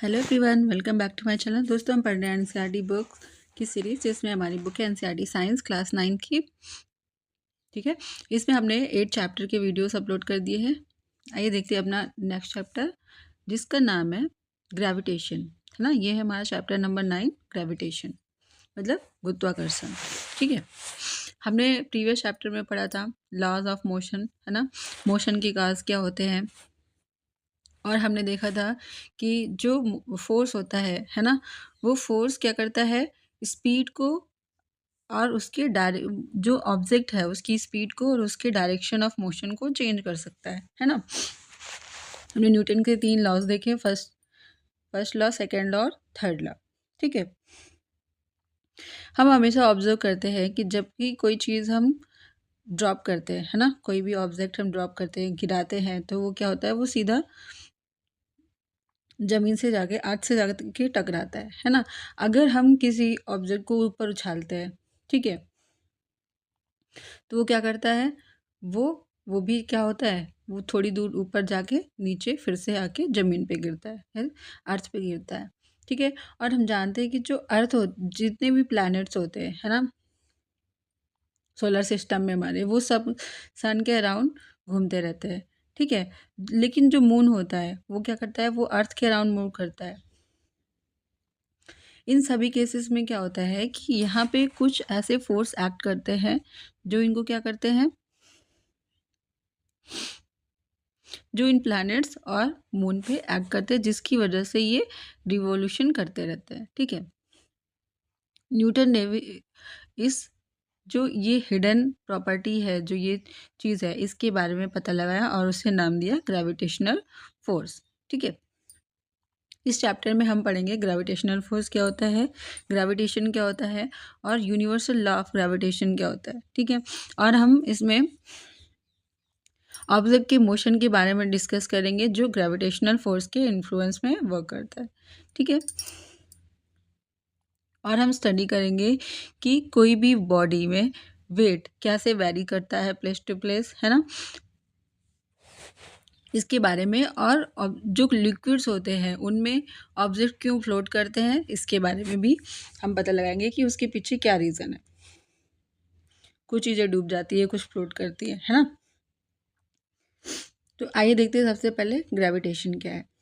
Hello everyone, welcome back to my channel. दोस्तों, हम पढ़ रहे हैं एनसीईआरटी बुक की सीरीज, जिसमें हमारी बुक है एनसीईआरटी साइंस क्लास 9 की। ठीक है, इसमें हमने 8 चैप्टर के वीडियोस अपलोड कर दिए हैं। आइए देखते हैं अपना नेक्स्ट चैप्टर, जिसका नाम है ग्रेविटेशन। है ना, ये है हमारा चैप्टर नंबर 9, ग्रेविटेशन मतलब गुरुत्वाकर्षण। ठीक है, हमने प्रीवियस चैप्टर में पढ़ा था लॉज ऑफ मोशन, है ना, मोशन के काज क्या होते हैं। और हमने देखा था कि जो फोर्स होता है ना, वो फोर्स क्या करता है, स्पीड को और उसके जो ऑब्जेक्ट है उसकी स्पीड को और उसके डायरेक्शन ऑफ मोशन को चेंज कर सकता है ना। हमने न्यूटन के 3 लॉज देखे, फर्स्ट लॉ, सेकेंड लॉ और थर्ड लॉ। ठीक है, हम हमेशा ऑब्जर्व करते हैं कि जब भी कोई चीज़ हम ड्रॉप करते हैं, है ना, कोई भी ऑब्जेक्ट हम ड्रॉप करते हैं, गिराते हैं, तो वो क्या होता है, वो सीधा ज़मीन से जाके अर्थ से जाके टकराता है ना। अगर हम किसी ऑब्जेक्ट को ऊपर उछालते हैं, ठीक है, तो वो क्या करता है, वो भी क्या होता है, वो थोड़ी दूर ऊपर जाके नीचे फिर से आके ज़मीन पे गिरता है, अर्थ पे गिरता है। ठीक है, और हम जानते हैं कि जो अर्थ हो, जितने भी प्लैनेट्स होते हैं, है ना, सोलर सिस्टम में हमारे, वो सब सन के अराउंड घूमते रहते हैं। ठीक है, लेकिन जो मून होता है वो क्या करता है, वो अर्थ के अराउंड मूव करता है। इन सभी केसेस में क्या होता है कि यहाँ पे कुछ ऐसे फोर्स एक्ट करते हैं जो इनको क्या करते हैं, जो इन प्लैनेट्स और मून पे एक्ट करते हैं, जिसकी वजह से ये रिवॉल्यूशन करते रहते हैं। ठीक है, न्यूटन ने भी इस जो ये हिडन प्रॉपर्टी है, जो ये चीज़ है, इसके बारे में पता लगाया और उसे नाम दिया ग्रेविटेशनल फोर्स। ठीक है, इस चैप्टर में हम पढ़ेंगे ग्रेविटेशनल फोर्स क्या होता है, ग्रेविटेशन क्या होता है, और यूनिवर्सल लॉ ऑफ ग्रेविटेशन क्या होता है। ठीक है, और हम इसमें ऑब्जेक्ट के मोशन के बारे में डिस्कस करेंगे, जो ग्रेविटेशनल फोर्स के इन्फ्लुएंस में वर्क करता है। ठीक है, और हम स्टडी करेंगे कि कोई भी बॉडी में वेट कैसे वेरी करता है प्लेस टू प्लेस, है ना, इसके बारे में। और जो लिक्विड्स होते हैं उनमें ऑब्जेक्ट क्यों फ्लोट करते हैं, इसके बारे में भी हम पता लगाएंगे कि उसके पीछे क्या रीज़न है। कुछ चीज़ें डूब जाती है, कुछ फ्लोट करती है ना। तो आइए देखते हैं सबसे पहले ग्रेविटेशन क्या है।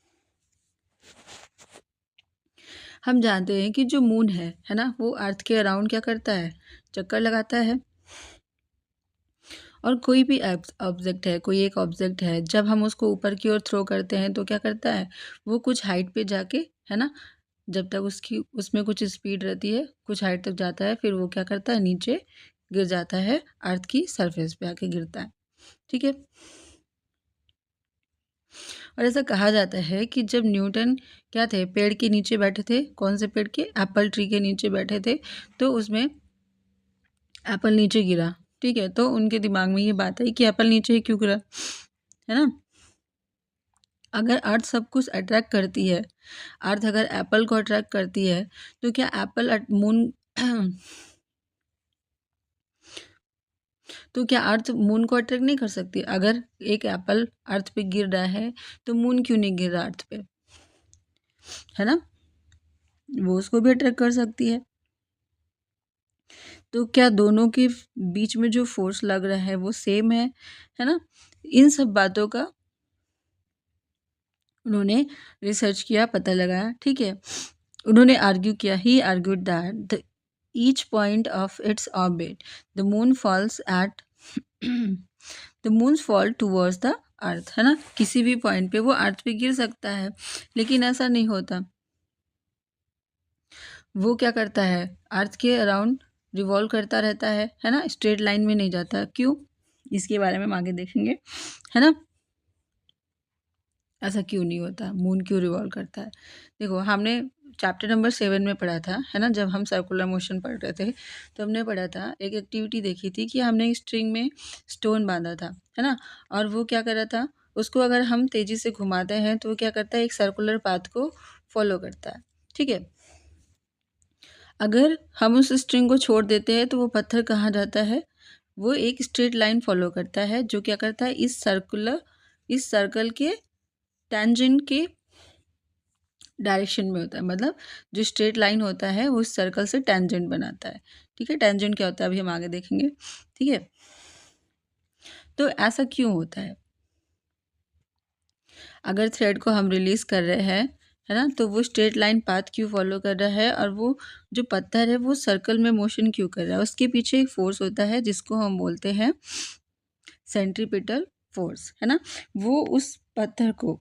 हम जानते हैं कि जो मून है ना, वो अर्थ के अराउंड क्या करता है, चक्कर लगाता है। और कोई भी ऑब्जेक्ट है, कोई एक ऑब्जेक्ट है, जब हम उसको ऊपर की ओर थ्रो करते हैं तो क्या करता है, वो कुछ हाइट पे जाके, है ना, जब तक उसकी उसमें कुछ स्पीड रहती है, कुछ हाइट तक जाता है, फिर वो क्या करता है, नीचे गिर जाता है, अर्थ की सरफेस पे आके गिरता है। ठीक है, और ऐसा कहा जाता है कि जब न्यूटन क्या थे, पेड़ के नीचे बैठे थे, कौन से पेड़ के, एप्पल ट्री के नीचे बैठे थे, तो उसमें एप्पल नीचे गिरा। ठीक है, तो उनके दिमाग में ये बात आई कि एप्पल नीचे ही क्यों गिरा, है ना। अगर अर्थ सब कुछ अट्रैक्ट करती है, अर्थ अगर एप्पल को अट्रैक्ट करती है, तो क्या एप्पल मून तो क्या अर्थ मून को अट्रैक्ट नहीं कर सकती? अगर एक एप्पल अर्थ पे गिर रहा है, तो मून क्यों नहीं गिर रहा अर्थ पे, है ना, वो उसको भी अट्रैक्ट कर सकती है। तो क्या दोनों के बीच में जो फोर्स लग रहा है वो सेम है ना। इन सब बातों का उन्होंने रिसर्च किया, पता लगाया। ठीक है, उन्होंने आर्ग्यू किया, he argued that the each point of its orbit the moon falls at the moon fall towards the earth, है ना, किसी भी पॉइंट पे वो अर्थ पे गिर सकता है, लेकिन ऐसा नहीं होता। वो क्या करता है, अर्थ के अराउंड रिवॉल्व करता रहता है ना, स्ट्रेट लाइन में नहीं जाता। क्यों, इसके बारे में हम आगे देखेंगे, है ना। ऐसा क्यों नहीं होता, मून क्यों रिवॉल्व करता है। देखो, हमने चैप्टर नंबर 7 में पढ़ा था, है ना, जब हम सर्कुलर मोशन पढ़ रहे थे, तो हमने पढ़ा था, एक एक्टिविटी देखी थी कि हमने स्ट्रिंग में स्टोन बांधा था, है ना, और वो क्या कर रहा था, उसको अगर हम तेज़ी से घुमाते हैं तो वो क्या करता है, एक सर्कुलर पाथ को फॉलो करता है। ठीक है, अगर हम उस स्ट्रिंग को छोड़ देते हैं तो वो पत्थर कहाँ जाता है, वो एक स्ट्रेट लाइन फॉलो करता है, जो क्या करता है, इस सर्कल के टेंजेंट के डायरेक्शन में होता है, मतलब जो स्ट्रेट लाइन होता है वो उस सर्कल से टेंजेंट बनाता है। ठीक है, टेंजेंट क्या होता है अभी हम आगे देखेंगे। ठीक है, तो ऐसा क्यों होता है? अगर थ्रेड को हम रिलीज़ कर रहे हैं, है ना, तो वो स्ट्रेट लाइन पाथ क्यों फॉलो कर रहा है, और वो जो पत्थर है वो सर्कल में मोशन क्यों कर रहा है? उसके पीछे एक फोर्स होता है जिसको हम बोलते हैं सेंट्रीपिटल फोर्स, है ना। वो उस पत्थर को,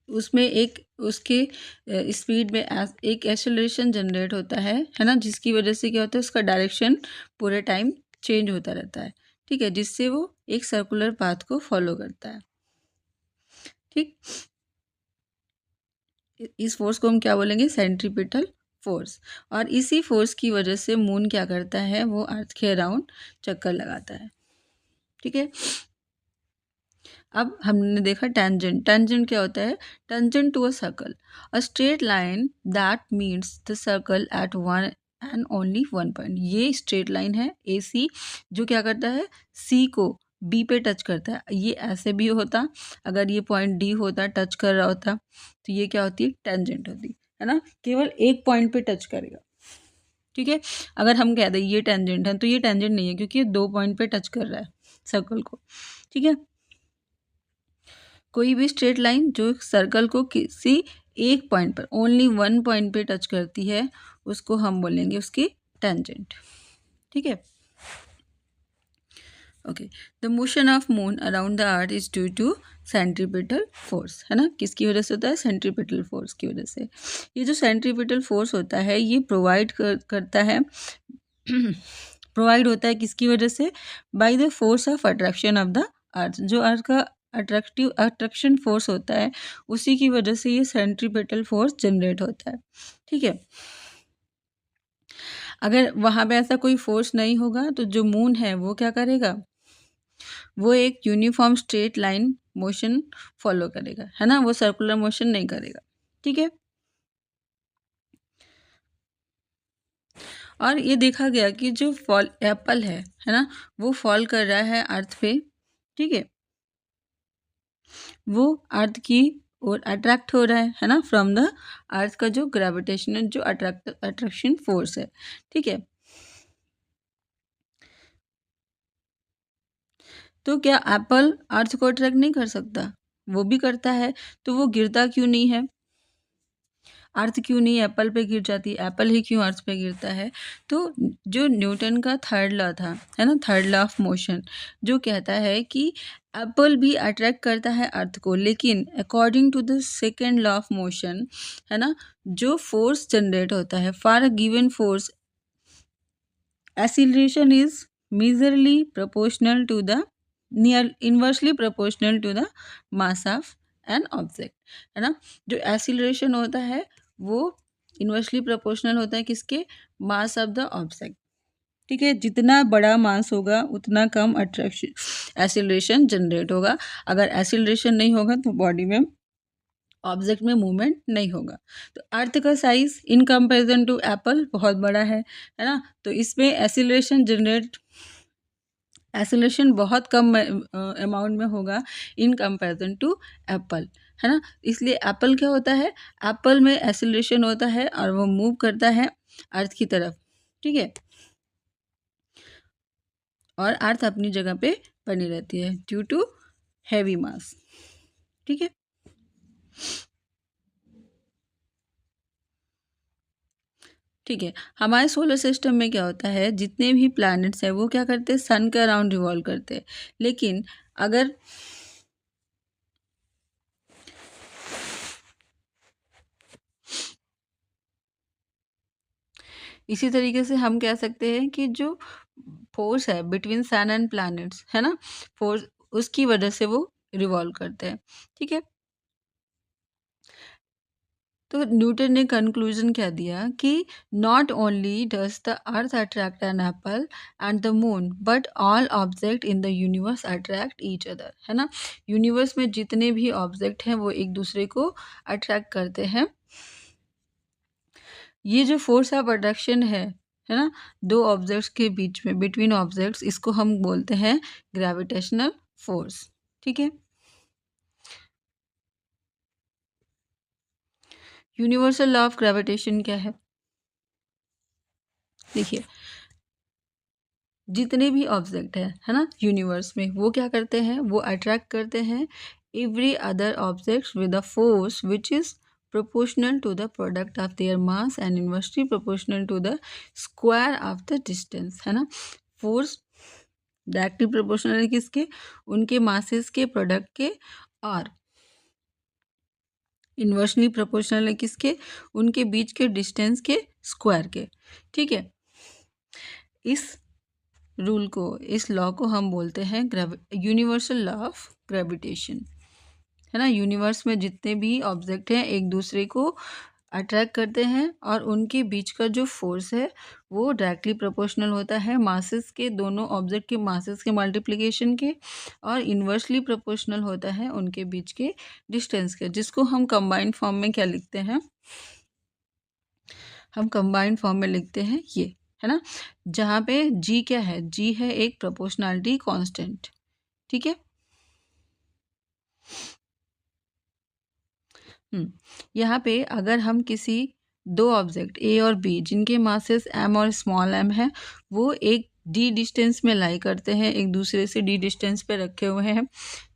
उसमें एक उसके स्पीड में एक एक्सेलरेशन जनरेट होता है ना, जिसकी वजह से क्या होता है, उसका डायरेक्शन पूरे टाइम चेंज होता रहता है। ठीक है, जिससे वो एक सर्कुलर पाथ को फॉलो करता है। ठीक, इस फोर्स को हम क्या बोलेंगे, सेंट्रीपिटल फोर्स। और इसी फोर्स की वजह से मून क्या करता है, वो अर्थ के अराउंड चक्कर लगाता है। ठीक है, अब हमने देखा टेंजेंट। टेंजेंट क्या होता है? Tangent to a circle, a straight line that meets the circle at one and only one point. ये स्ट्रेट लाइन है ए सी, जो क्या करता है, सी को बी पे टच करता है। ये ऐसे भी होता, अगर ये पॉइंट डी होता, टच कर रहा होता, तो ये क्या होती है, टेंजेंट होती है ना, केवल एक पॉइंट पे टच करेगा। ठीक है, अगर हम कह दें ये टेंजेंट है, तो ये टेंजेंट नहीं है, क्योंकि ये 2 पॉइंट पे टच कर रहा है सर्कल को। ठीक है, कोई भी स्ट्रेट लाइन जो सर्कल को किसी एक पॉइंट पर, ओनली वन पॉइंट पे टच करती है, उसको हम बोलेंगे उसकी टेंजेंट। ठीक है, okay. The motion of moon around the earth is due to centripetal force, है ना। किसकी वजह से होता है? सेंट्रीपिटल फोर्स की वजह से। ये जो सेंट्रीपिटल फोर्स होता है, ये प्रोवाइड करता है प्रोवाइड होता है किसकी वजह से? By the force of attraction of the अर्थ। जो अर्थ का अट्रैक्शन फोर्स होता है, उसी की वजह से ये सेंट्रीपिटल फोर्स जनरेट होता है। ठीक है, अगर वहाँ पे ऐसा कोई फोर्स नहीं होगा, तो जो मून है वो क्या करेगा, वो एक uniform straight line motion follow करेगा, है ना, वो सर्कुलर मोशन नहीं करेगा। ठीक है, और ये देखा गया कि जो फॉल एप्पल है ना, वो फॉल कर रहा है अर्थ पे। ठीक है, वो अर्थ की ओर अट्रैक्ट हो रहा है ना, फ्रॉम द अर्थ का जो ग्रेविटेशनल जो अट्रैक्शन फोर्स है। ठीक है, तो क्या एप्पल अर्थ को अट्रैक्ट नहीं कर सकता? वो भी करता है, तो वो गिरता क्यों नहीं है? अर्थ क्यों नहीं एप्पल पे गिर जाती, एप्पल ही क्यों अर्थ पे गिरता है? तो जो न्यूटन का थर्ड लॉ था, है ना, थर्ड लॉ ऑफ मोशन, जो कहता है कि एप्पल भी अट्रैक्ट करता है अर्थ को, लेकिन according to the second law of motion, है ना, जो फोर्स जनरेट होता है for a given force, acceleration is measurably proportional to the near inversely proportional to the mass of an object, है ना। जो एक्सीलरेशन होता है वो इन्वर्सली प्रोपोर्शनल होता है किसके? मास ऑफ द ऑब्जेक्ट। ठीक है, जितना बड़ा मास होगा उतना कम अट्रैक्शन एक्सीलरेशन जनरेट होगा। अगर एक्सीलरेशन नहीं होगा तो बॉडी में, ऑब्जेक्ट में मूवमेंट नहीं होगा। तो अर्थ का size in comparison to apple बहुत बड़ा है ना, तो इसमें एक्सीलरेशन बहुत कम अमाउंट में होगा इन कंपैरिजन टू एप्पल, है ना। इसलिए एप्पल क्या होता है, एप्पल में एक्सीलरेशन होता है और वो मूव करता है अर्थ की तरफ। ठीक है, और अर्थ अपनी जगह पे बनी रहती है ड्यू टू हैवी मास। ठीक है, ठीक है, हमारे सोलर सिस्टम में क्या होता है, जितने भी प्लैनेट्स हैं वो क्या करते हैं, सन के अराउंड रिवॉल्व करते हैं। लेकिन अगर इसी तरीके से हम कह सकते हैं कि जो फोर्स है बिटवीन सन एंड प्लैनेट्स, है ना, फोर्स, उसकी वजह से वो रिवॉल्व करते हैं। ठीक है, तो न्यूटन ने कंक्लूजन क्या दिया कि not only does the earth attract an apple and the moon, but all object in the universe attract each other, है ना। यूनिवर्स में जितने भी ऑब्जेक्ट हैं वो एक दूसरे को अट्रैक्ट करते हैं। ये जो फोर्स ऑफ अट्रैक्शन है ना, दो ऑब्जेक्ट्स के बीच में, बिटवीन ऑब्जेक्ट्स, इसको हम बोलते हैं ग्रेविटेशनल फोर्स। ठीक है, यूनिवर्सल लॉ ऑफ ग्रेविटेशन क्या है? देखिए, जितने भी ऑब्जेक्ट है ना यूनिवर्स में, वो क्या करते हैं, वो अट्रैक्ट करते हैं every other object with a force which is proportional to the product of their mass and inversely proportional to the square of the distance, है ना। फोर्स डायरेक्टली प्रोपोर्शनल है किसके, उनके मासेस के प्रोडक्ट के, और इन्वर्सली प्रोपोर्शनल है किसके, उनके बीच के डिस्टेंस के स्क्वायर के। ठीक है, इस रूल को, इस लॉ को हम बोलते हैं यूनिवर्सल लॉ ऑफ ग्रेविटेशन, है ना। यूनिवर्स में जितने भी ऑब्जेक्ट हैं एक दूसरे को अट्रैक्ट करते हैं और उनके बीच का जो फोर्स है वो डायरेक्टली प्रोपोर्शनल होता है मासेस के, दोनों ऑब्जेक्ट के मासेस के मल्टीप्लिकेशन के, और इन्वर्सली प्रोपोर्शनल होता है उनके बीच के डिस्टेंस के, जिसको हम कंबाइंड फॉर्म में क्या लिखते हैं, हम कंबाइंड फॉर्म में लिखते हैं ये, है ना। जहाँ पे जी क्या है, जी है एक प्रोपोर्शनैलिटी कांस्टेंट। ठीक है, यहाँ पे अगर हम किसी दो ऑब्जेक्ट ए और बी जिनके मासेस एम और स्मॉल एम है, वो एक डी डिस्टेंस में लाई करते हैं, एक दूसरे से डी डिस्टेंस पे रखे हुए हैं,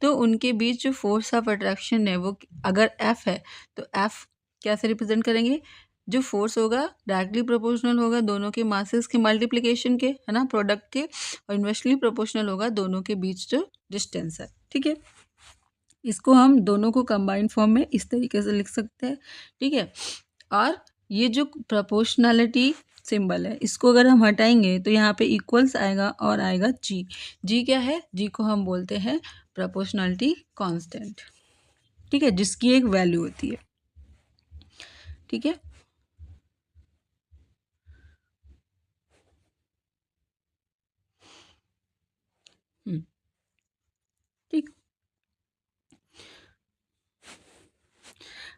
तो उनके बीच जो फोर्स ऑफ अट्रैक्शन है वो अगर एफ है तो एफ कैसे रिप्रेजेंट करेंगे, जो फोर्स होगा डायरेक्टली प्रोपोर्शनल होगा दोनों के मासेस के मल्टीप्लिकेशन के, है ना, प्रोडक्ट के, और इन्वर्सली प्रोपोर्शनल होगा दोनों के बीच जो डिस्टेंस है। ठीक है, इसको हम दोनों को कंबाइंड फॉर्म में इस तरीके से लिख सकते हैं। ठीक है, और ये जो प्रोपोर्शनैलिटी सिंबल है इसको अगर हम हटाएंगे तो यहाँ पे इक्वल्स आएगा और आएगा जी। जी क्या है, जी को हम बोलते हैं प्रोपोर्शनैलिटी कांस्टेंट। ठीक है, जिसकी एक वैल्यू होती है। ठीक है, ठीक,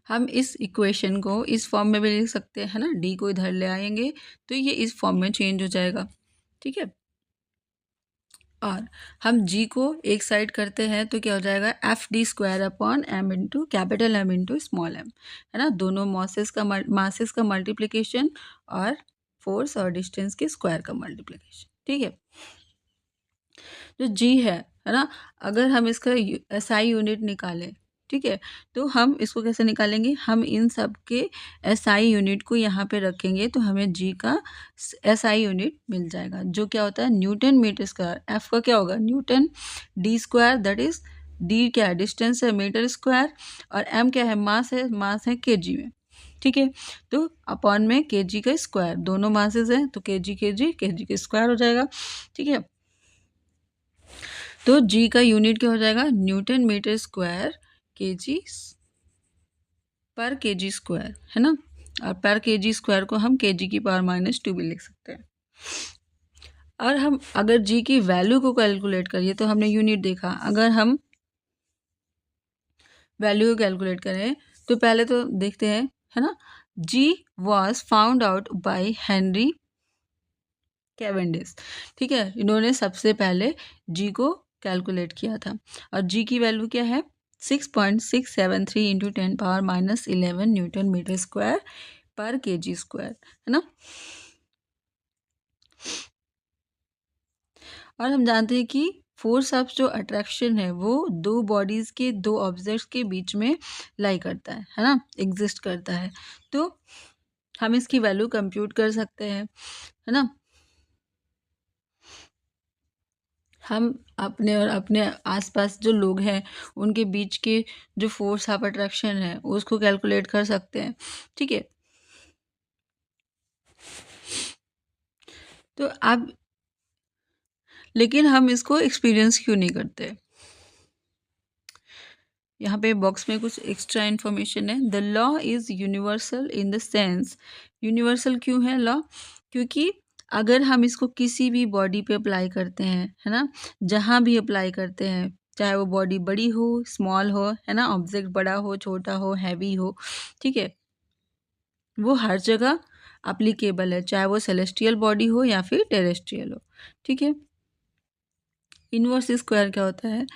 हम इस इक्वेशन को इस फॉर्म में भी लिख सकते हैं, है ना। डी को इधर ले आएंगे तो ये इस फॉर्म में चेंज हो जाएगा। ठीक है, और हम जी को एक साइड करते हैं तो क्या हो जाएगा, F D square upon M into capital M into small M, है ना। दोनों मासेस का मल्टीप्लिकेशन और फोर्स और डिस्टेंस के स्क्वायर का मल्टीप्लिकेशन। ठीक है, जो जी है ना, अगर हम इसका एसआई यूनिट निकालें, ठीक है, तो हम इसको कैसे निकालेंगे, हम इन सब के एसआई यूनिट को यहाँ पे रखेंगे तो हमें जी का एसआई यूनिट मिल जाएगा, जो क्या होता है न्यूटन मीटर स्क्वायर। एफ का क्या होगा Newton, D square that is D क्या है डिस्टेंस है मीटर स्क्वायर, और एम क्या है मास है, मास है केजी में। ठीक है, तो अपॉन में केजी का स्क्वायर, दोनों मासेस हैं तो केजी के स्क्वायर हो जाएगा। ठीक है, तो जी का यूनिट क्या हो जाएगा न्यूटन मीटर स्क्वायर केजी पर केजी स्क्वायर, है ना। और पर केजी स्क्वायर को हम केजी की पावर -2 भी लिख सकते हैं। और हम अगर जी की वैल्यू को कैलकुलेट करिए तो हमने यूनिट देखा, अगर हम वैल्यू को कैलकुलेट करें तो पहले तो देखते हैं, है ना। G was found out by Henry Cavendish. ठीक है, इन्होंने सबसे पहले जी को कैलकुलेट किया था, और जी की वैल्यू क्या है 6.673 इंटू 10⁻11 न्यूटन मीटर स्क्वायर पर केजी स्क्वायर, है ना। और हम जानते हैं कि फोर्स ऑफ जो अट्रैक्शन है वो दो बॉडीज के, दो ऑब्जेक्ट्स के बीच में लाई करता है ना, एग्जिस्ट करता है। तो हम इसकी वैल्यू कंप्यूट कर सकते हैं, है ना। हम अपने और अपने आसपास जो लोग हैं उनके बीच के जो फोर्स ऑफ अट्रैक्शन है उसको कैलकुलेट कर सकते हैं। ठीक है, तो आप, लेकिन हम इसको एक्सपीरियंस क्यों नहीं करते, यहाँ पे बॉक्स में कुछ एक्स्ट्रा इन्फॉर्मेशन है। The law is universal in the sense, universal क्यों है लॉ, क्योंकि अगर हम इसको किसी भी बॉडी पे अप्लाई करते हैं, है ना, जहाँ भी अप्लाई करते हैं, चाहे वो बॉडी बड़ी हो स्मॉल हो, है ना, ऑब्जेक्ट बड़ा हो छोटा हो हैवी हो, ठीक है, वो हर जगह अप्लीकेबल है, चाहे वो सेलेस्टियल बॉडी हो या फिर टेरेस्ट्रियल हो। ठीक है, इन्वर्स स्क्वायर क्या होता है,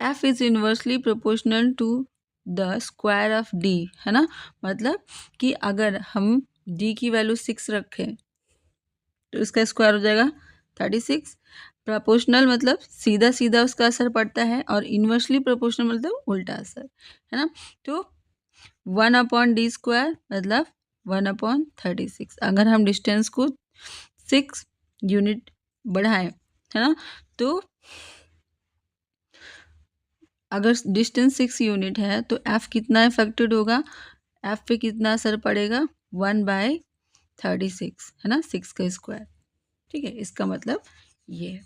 F is inversely proportional to the square of D, है ना। मतलब कि अगर हम डी की वैल्यू 6 रखें तो इसका स्क्वायर हो जाएगा 36। प्रोपोर्शनल मतलब सीधा सीधा उसका असर पड़ता है, और इन्वर्सली प्रोपोर्शनल मतलब उल्टा असर, है ना। तो 1/d² मतलब 1/36। अगर हम डिस्टेंस को 6 यूनिट बढ़ाएं, है ना, तो अगर डिस्टेंस 6 यूनिट है तो एफ कितना अफेक्टेड होगा, एफ पे कितना असर पड़ेगा, 1/36, है ना, 6 का स्क्वायर। ठीक है, इसका मतलब ये है।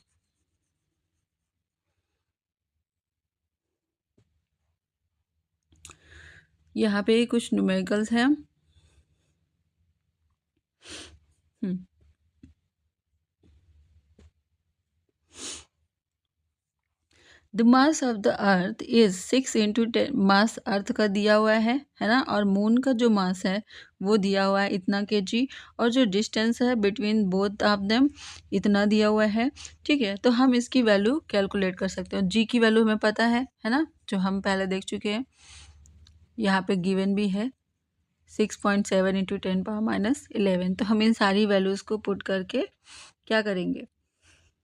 यहाँ पे कुछ न्यूमेरिकल्स हैं। The mass of the earth is 6 into 10। मास अर्थ का दिया हुआ है ना, और मून का जो मास है वो दिया हुआ है इतना केजी, और जो डिस्टेंस है बिटवीन बोथ ऑफ देम इतना दिया हुआ है। ठीक है, तो हम इसकी वैल्यू कैलकुलेट कर सकते हैं। जी की वैल्यू हमें पता है ना, जो हम पहले देख चुके हैं। यहाँ पे गिवन भी है 6.7 इंटू 10⁻11। तो हम इन सारी वैल्यूज़ को पुट करके क्या करेंगे,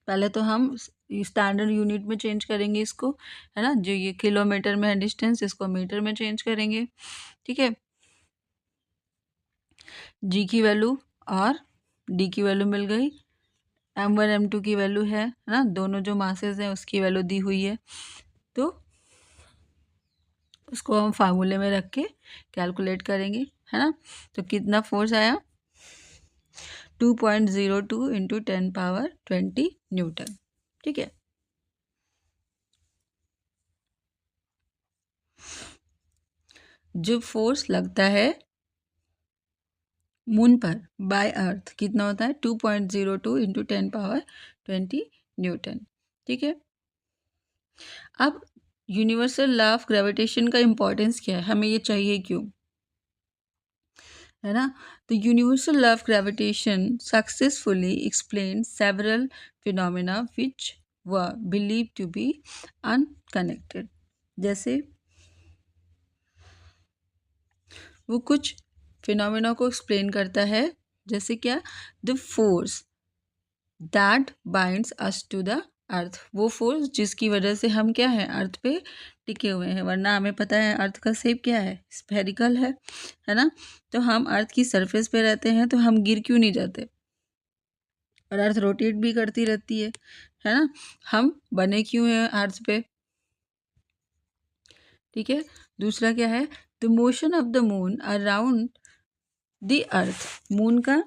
पहले तो हम स्टैंडर्ड यूनिट में चेंज करेंगे इसको, है ना। जो ये किलोमीटर में है डिस्टेंस, इसको मीटर में चेंज करेंगे। ठीक है, जी की वैल्यू और डी की वैल्यू मिल गई, m1 m2 की वैल्यू है ना, दोनों जो मासेस हैं उसकी वैल्यू दी हुई है, तो उसको हम फार्मूले में रख के कैलकुलेट करेंगे, है ना। तो कितना फोर्स आया, 2.02 इंटू 10⁻20 न्यूटन। ठीक है, जो फोर्स लगता है मून पर बाय अर्थ कितना होता है, 2.02 इंटू 10⁻20 न्यूटन। ठीक है, अब यूनिवर्सल लॉ ऑफ ग्रेविटेशन का इम्पोर्टेंस क्या है, हमें ये चाहिए क्यों, है ना। तो universal law of gravitation successfully explain several phenomena which were believe to be unconnected. जैसे वो कुछ फिनोमेना को एक्सप्लेन करता है, जैसे क्या, the force that binds us to the earth, वो फोर्स जिसकी वजह से हम क्या है, अर्थ पे टिके हुए हैं। वरना हमें पता है अर्थ का शेप क्या है, स्फेरिकल है ना। तो हम अर्थ की सरफेस पे रहते हैं तो हम गिर क्यों नहीं जाते, और अर्थ रोटेट भी करती रहती है ना। हम बने क्यों हैं अर्थ पे। ठीक है, दूसरा क्या है, the motion of the moon around the earth. Moon का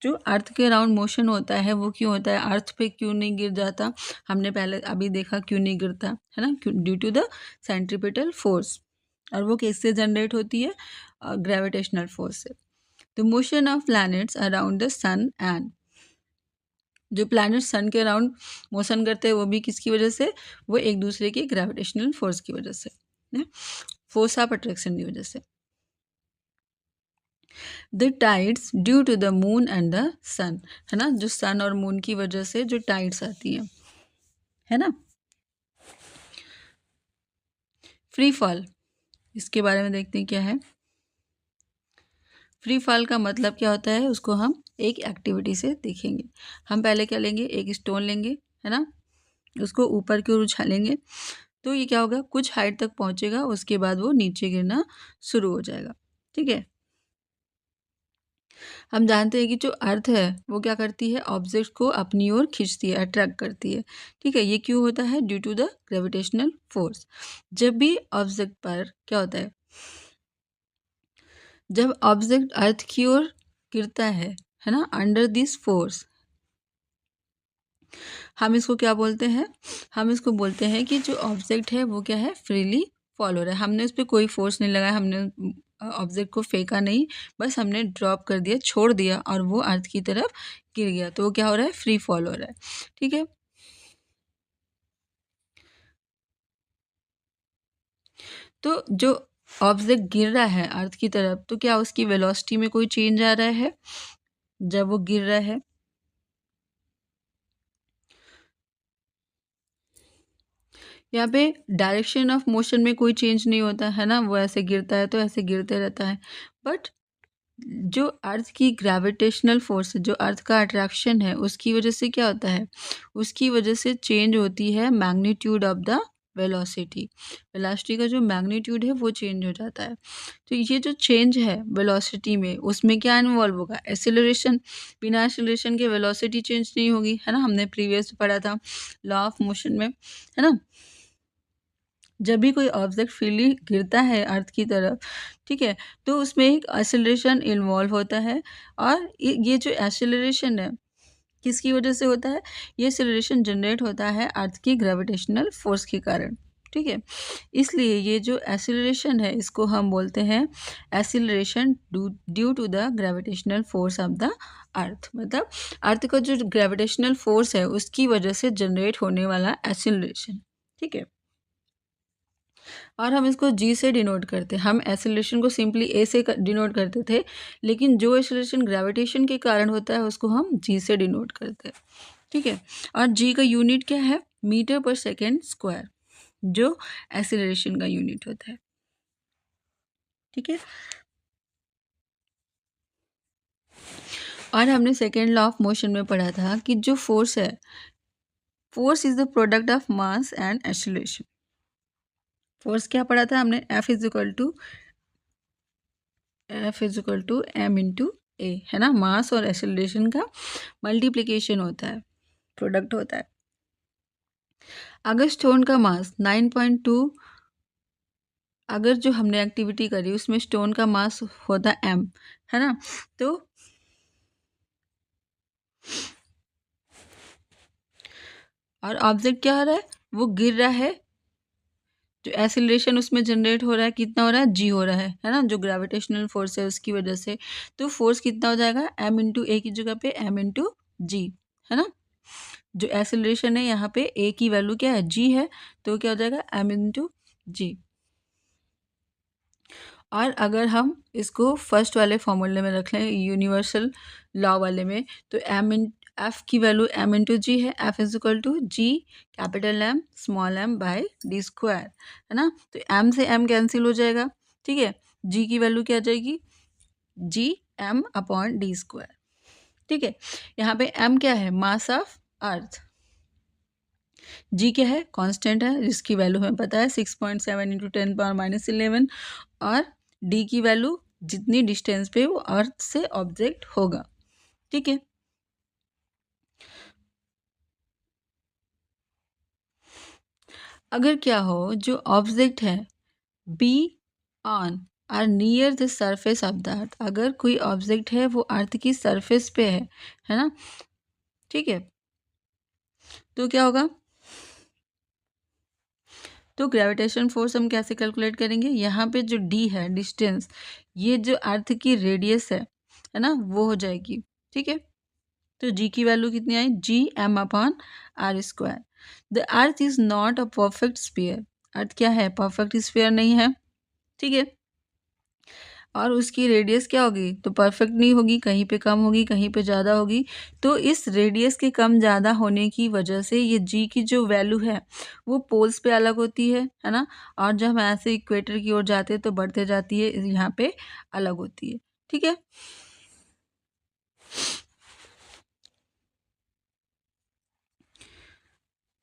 जो अर्थ के अराउंड मोशन होता है वो क्यों होता है, अर्थ पे क्यों नहीं गिर जाता, हमने पहले अभी देखा क्यों नहीं गिरता, है ना, due to the centripetal force. और वो किससे जनरेट होती है, ग्रेविटेशनल फोर्स से। The motion of planets around the sun, and जो प्लैनेट सन के अराउंड मोशन करते हैं वो भी किसकी वजह से, वो एक दूसरे की ग्रेविटेशनल फोर्स की वजह से, फोर्स ऑफ अट्रैक्शन की वजह से। The tides due to the moon and the sun, है ना, जो सन और मून की वजह से जो टाइड्स आती हैं, है ना। फ्री फॉल, इसके बारे में देखते हैं क्या है। फ्री फॉल का मतलब क्या होता है, उसको हम एक एक्टिविटी से देखेंगे। हम पहले क्या लेंगे, एक स्टोन लेंगे, है ना, उसको ऊपर की ओर उछालेंगे, तो ये क्या होगा, कुछ हाइट तक पहुंचेगा, उसके बाद वो नीचे गिरना शुरू हो जाएगा। ठीक है, हम जानते हैं कि जो अर्थ है वो क्या करती है, ऑब्जेक्ट को अपनी ओर खींचती है, अट्रैक्ट करती है। ठीक है, ये क्यों होता है, due to the gravitational force. जब भी ऑब्जेक्ट पर क्या होता है, जब ऑब्जेक्ट अर्थ की ओर गिरता है ना, अंडर दिस फोर्स, हम इसको क्या बोलते हैं, हम इसको बोलते हैं कि जो ऑब्जेक्ट है वो क्या है, फ्रीली फॉल हो रहा है। हमने उस पर कोई फोर्स नहीं लगाया, हमने ऑब्जेक्ट को फेंका नहीं, बस हमने ड्रॉप कर दिया, छोड़ दिया, और वो अर्थ की तरफ गिर गया, तो वो क्या हो रहा है, फ्री फॉल हो रहा है। ठीक है, तो जो ऑब्जेक्ट गिर रहा है अर्थ की तरफ, तो क्या उसकी वेलोसिटी में कोई चेंज आ रहा है जब वो गिर रहा है, यहाँ पे डायरेक्शन ऑफ मोशन में कोई चेंज नहीं होता है ना, वो ऐसे गिरता है तो ऐसे गिरते रहता है। बट जो अर्थ की ग्रेविटेशनल फोर्स है, जो अर्थ का अट्रैक्शन है, उसकी वजह से क्या होता है, उसकी वजह से चेंज होती है magnitude of the velocity. Velocity का जो मैग्नीट्यूड है वो चेंज हो जाता है। तो ये जो चेंज है वेलोसिटी में, उसमें क्या इन्वॉल्व होगा, एक्सेलरेशन। बिना एक्सेलरेशन के वेलोसिटी चेंज नहीं होगी, है ना, हमने प्रीवियस पढ़ा था लॉ ऑफ मोशन में, है ना। जब भी कोई ऑब्जेक्ट फ्रीली गिरता है अर्थ की तरफ, ठीक है, तो उसमें एक एक्सेलरेशन इन्वॉल्व होता है। और ये जो एक्सेलरेशन है किसकी वजह से होता है, ये एक्सेलरेशन जनरेट होता है अर्थ की ग्रेविटेशनल फोर्स के कारण, ठीक है। इसलिए ये जो एक्सेलरेशन है इसको हम बोलते हैं acceleration due to the gravitational force of the earth. मतलब अर्थ का जो ग्रेविटेशनल फोर्स है उसकी वजह से जनरेट होने वाला एक्सेलरेशन, ठीक है। और हम इसको जी से डिनोट करते हैं। हम एक्सेलरेशन को सिंपली ए से डिनोट करते थे, लेकिन जो एक्सेलरेशन ग्रेविटेशन के कारण होता है उसको हम जी से डिनोट करते हैं, ठीक है। और जी का यूनिट क्या है, मीटर पर सेकेंड स्क्वायर, जो एक्सेलरेशन का यूनिट होता है, ठीक है। और हमने सेकेंड लॉ ऑफ मोशन में पढ़ा था कि जो फोर्स है, force is the product of mass and acceleration. Force क्या पढ़ा था हमने, F is equal to M into A, है ना। मास और एक्सेलरेशन का मल्टीप्लिकेशन होता है, प्रोडक्ट होता है। अगर स्टोन का मास 9.2, अगर जो हमने एक्टिविटी करी उसमें स्टोन का मास होता m, है ना, तो और ऑब्जेक्ट क्या हो रहा है, वो गिर रहा है, जो एक्सीलरेशन उसमें जनरेट हो रहा है कितना हो रहा है, जी हो रहा है ना, जो ग्रेविटेशनल फोर्स है उसकी वजह से। तो फोर्स कितना हो जाएगा, m इंटू ए की जगह पे m इंटू जी, है ना। जो एक्सीलरेशन है यहाँ पे ए की वैल्यू क्या है, जी है, तो क्या हो जाएगा m इंटू जी। और अगर हम इसको फर्स्ट वाले फॉर्मूले में रख लें, यूनिवर्सल लॉ वाले में, तो एफ की वैल्यू m इंटू जी है। F is equal to G capital M small M by D square, है ना। तो m से m कैंसिल हो जाएगा, ठीक है। g की वैल्यू क्या आ जाएगी, जी m अपॉन डी स्क्वायर, ठीक है। यहाँ पे m क्या है, मास ऑफ अर्थ, जी क्या है, कांस्टेंट है जिसकी वैल्यू हमें पता है 6.7 इंटू 10⁻11, और डी की वैल्यू जितनी डिस्टेंस पे वो अर्थ से ऑब्जेक्ट होगा, ठीक है। अगर क्या हो, जो ऑब्जेक्ट है be on or near the surface of the earth, अगर कोई ऑब्जेक्ट है वो अर्थ की सरफेस पे है ना, ठीक है, तो क्या होगा, तो ग्रेविटेशन फोर्स हम कैसे कैलकुलेट करेंगे, यहाँ पे जो डी है डिस्टेंस, ये जो अर्थ की रेडियस है ना, वो हो जाएगी, ठीक है। तो जी की वैल्यू कितनी आई, G M upon R square. The earth is not a perfect sphere, earth क्या है, परफेक्ट स्फीयर नहीं है, ठीक है। और उसकी रेडियस क्या होगी, तो परफेक्ट नहीं होगी, कहीं पे कम होगी कहीं पे ज़्यादा होगी। तो इस रेडियस के कम ज़्यादा होने की वजह से ये जी की जो वैल्यू है वो पोल्स पे अलग होती है ना। और जब हम ऐसे इक्वेटर की ओर जाते हैं तो बढ़ते जाती है, यहाँ पे अलग होती है, ठीक है।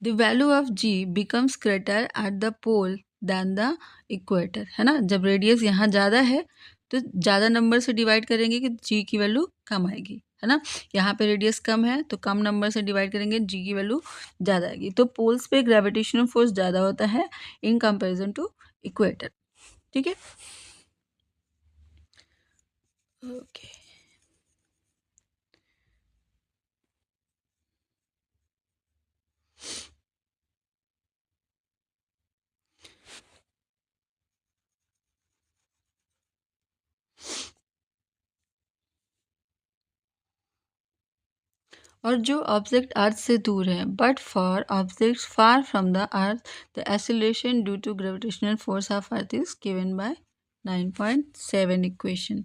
The value of G becomes greater at the pole than the equator, है ना। जब रेडियस यहाँ ज़्यादा है तो ज़्यादा नंबर से डिवाइड करेंगे कि जी की वैल्यू कम आएगी, है ना। यहाँ पे रेडियस कम है तो कम नंबर से डिवाइड करेंगे, जी की वैल्यू ज़्यादा आएगी। तो पोल्स पे ग्रेविटेशनल फोर्स ज़्यादा होता है इन कंपेरिजन टू इक्वेटर, ठीक है। ओके। और जो ऑब्जेक्ट अर्थ से दूर है, but for objects far from the earth the acceleration due to gravitational force of earth is given by 9.7 equation,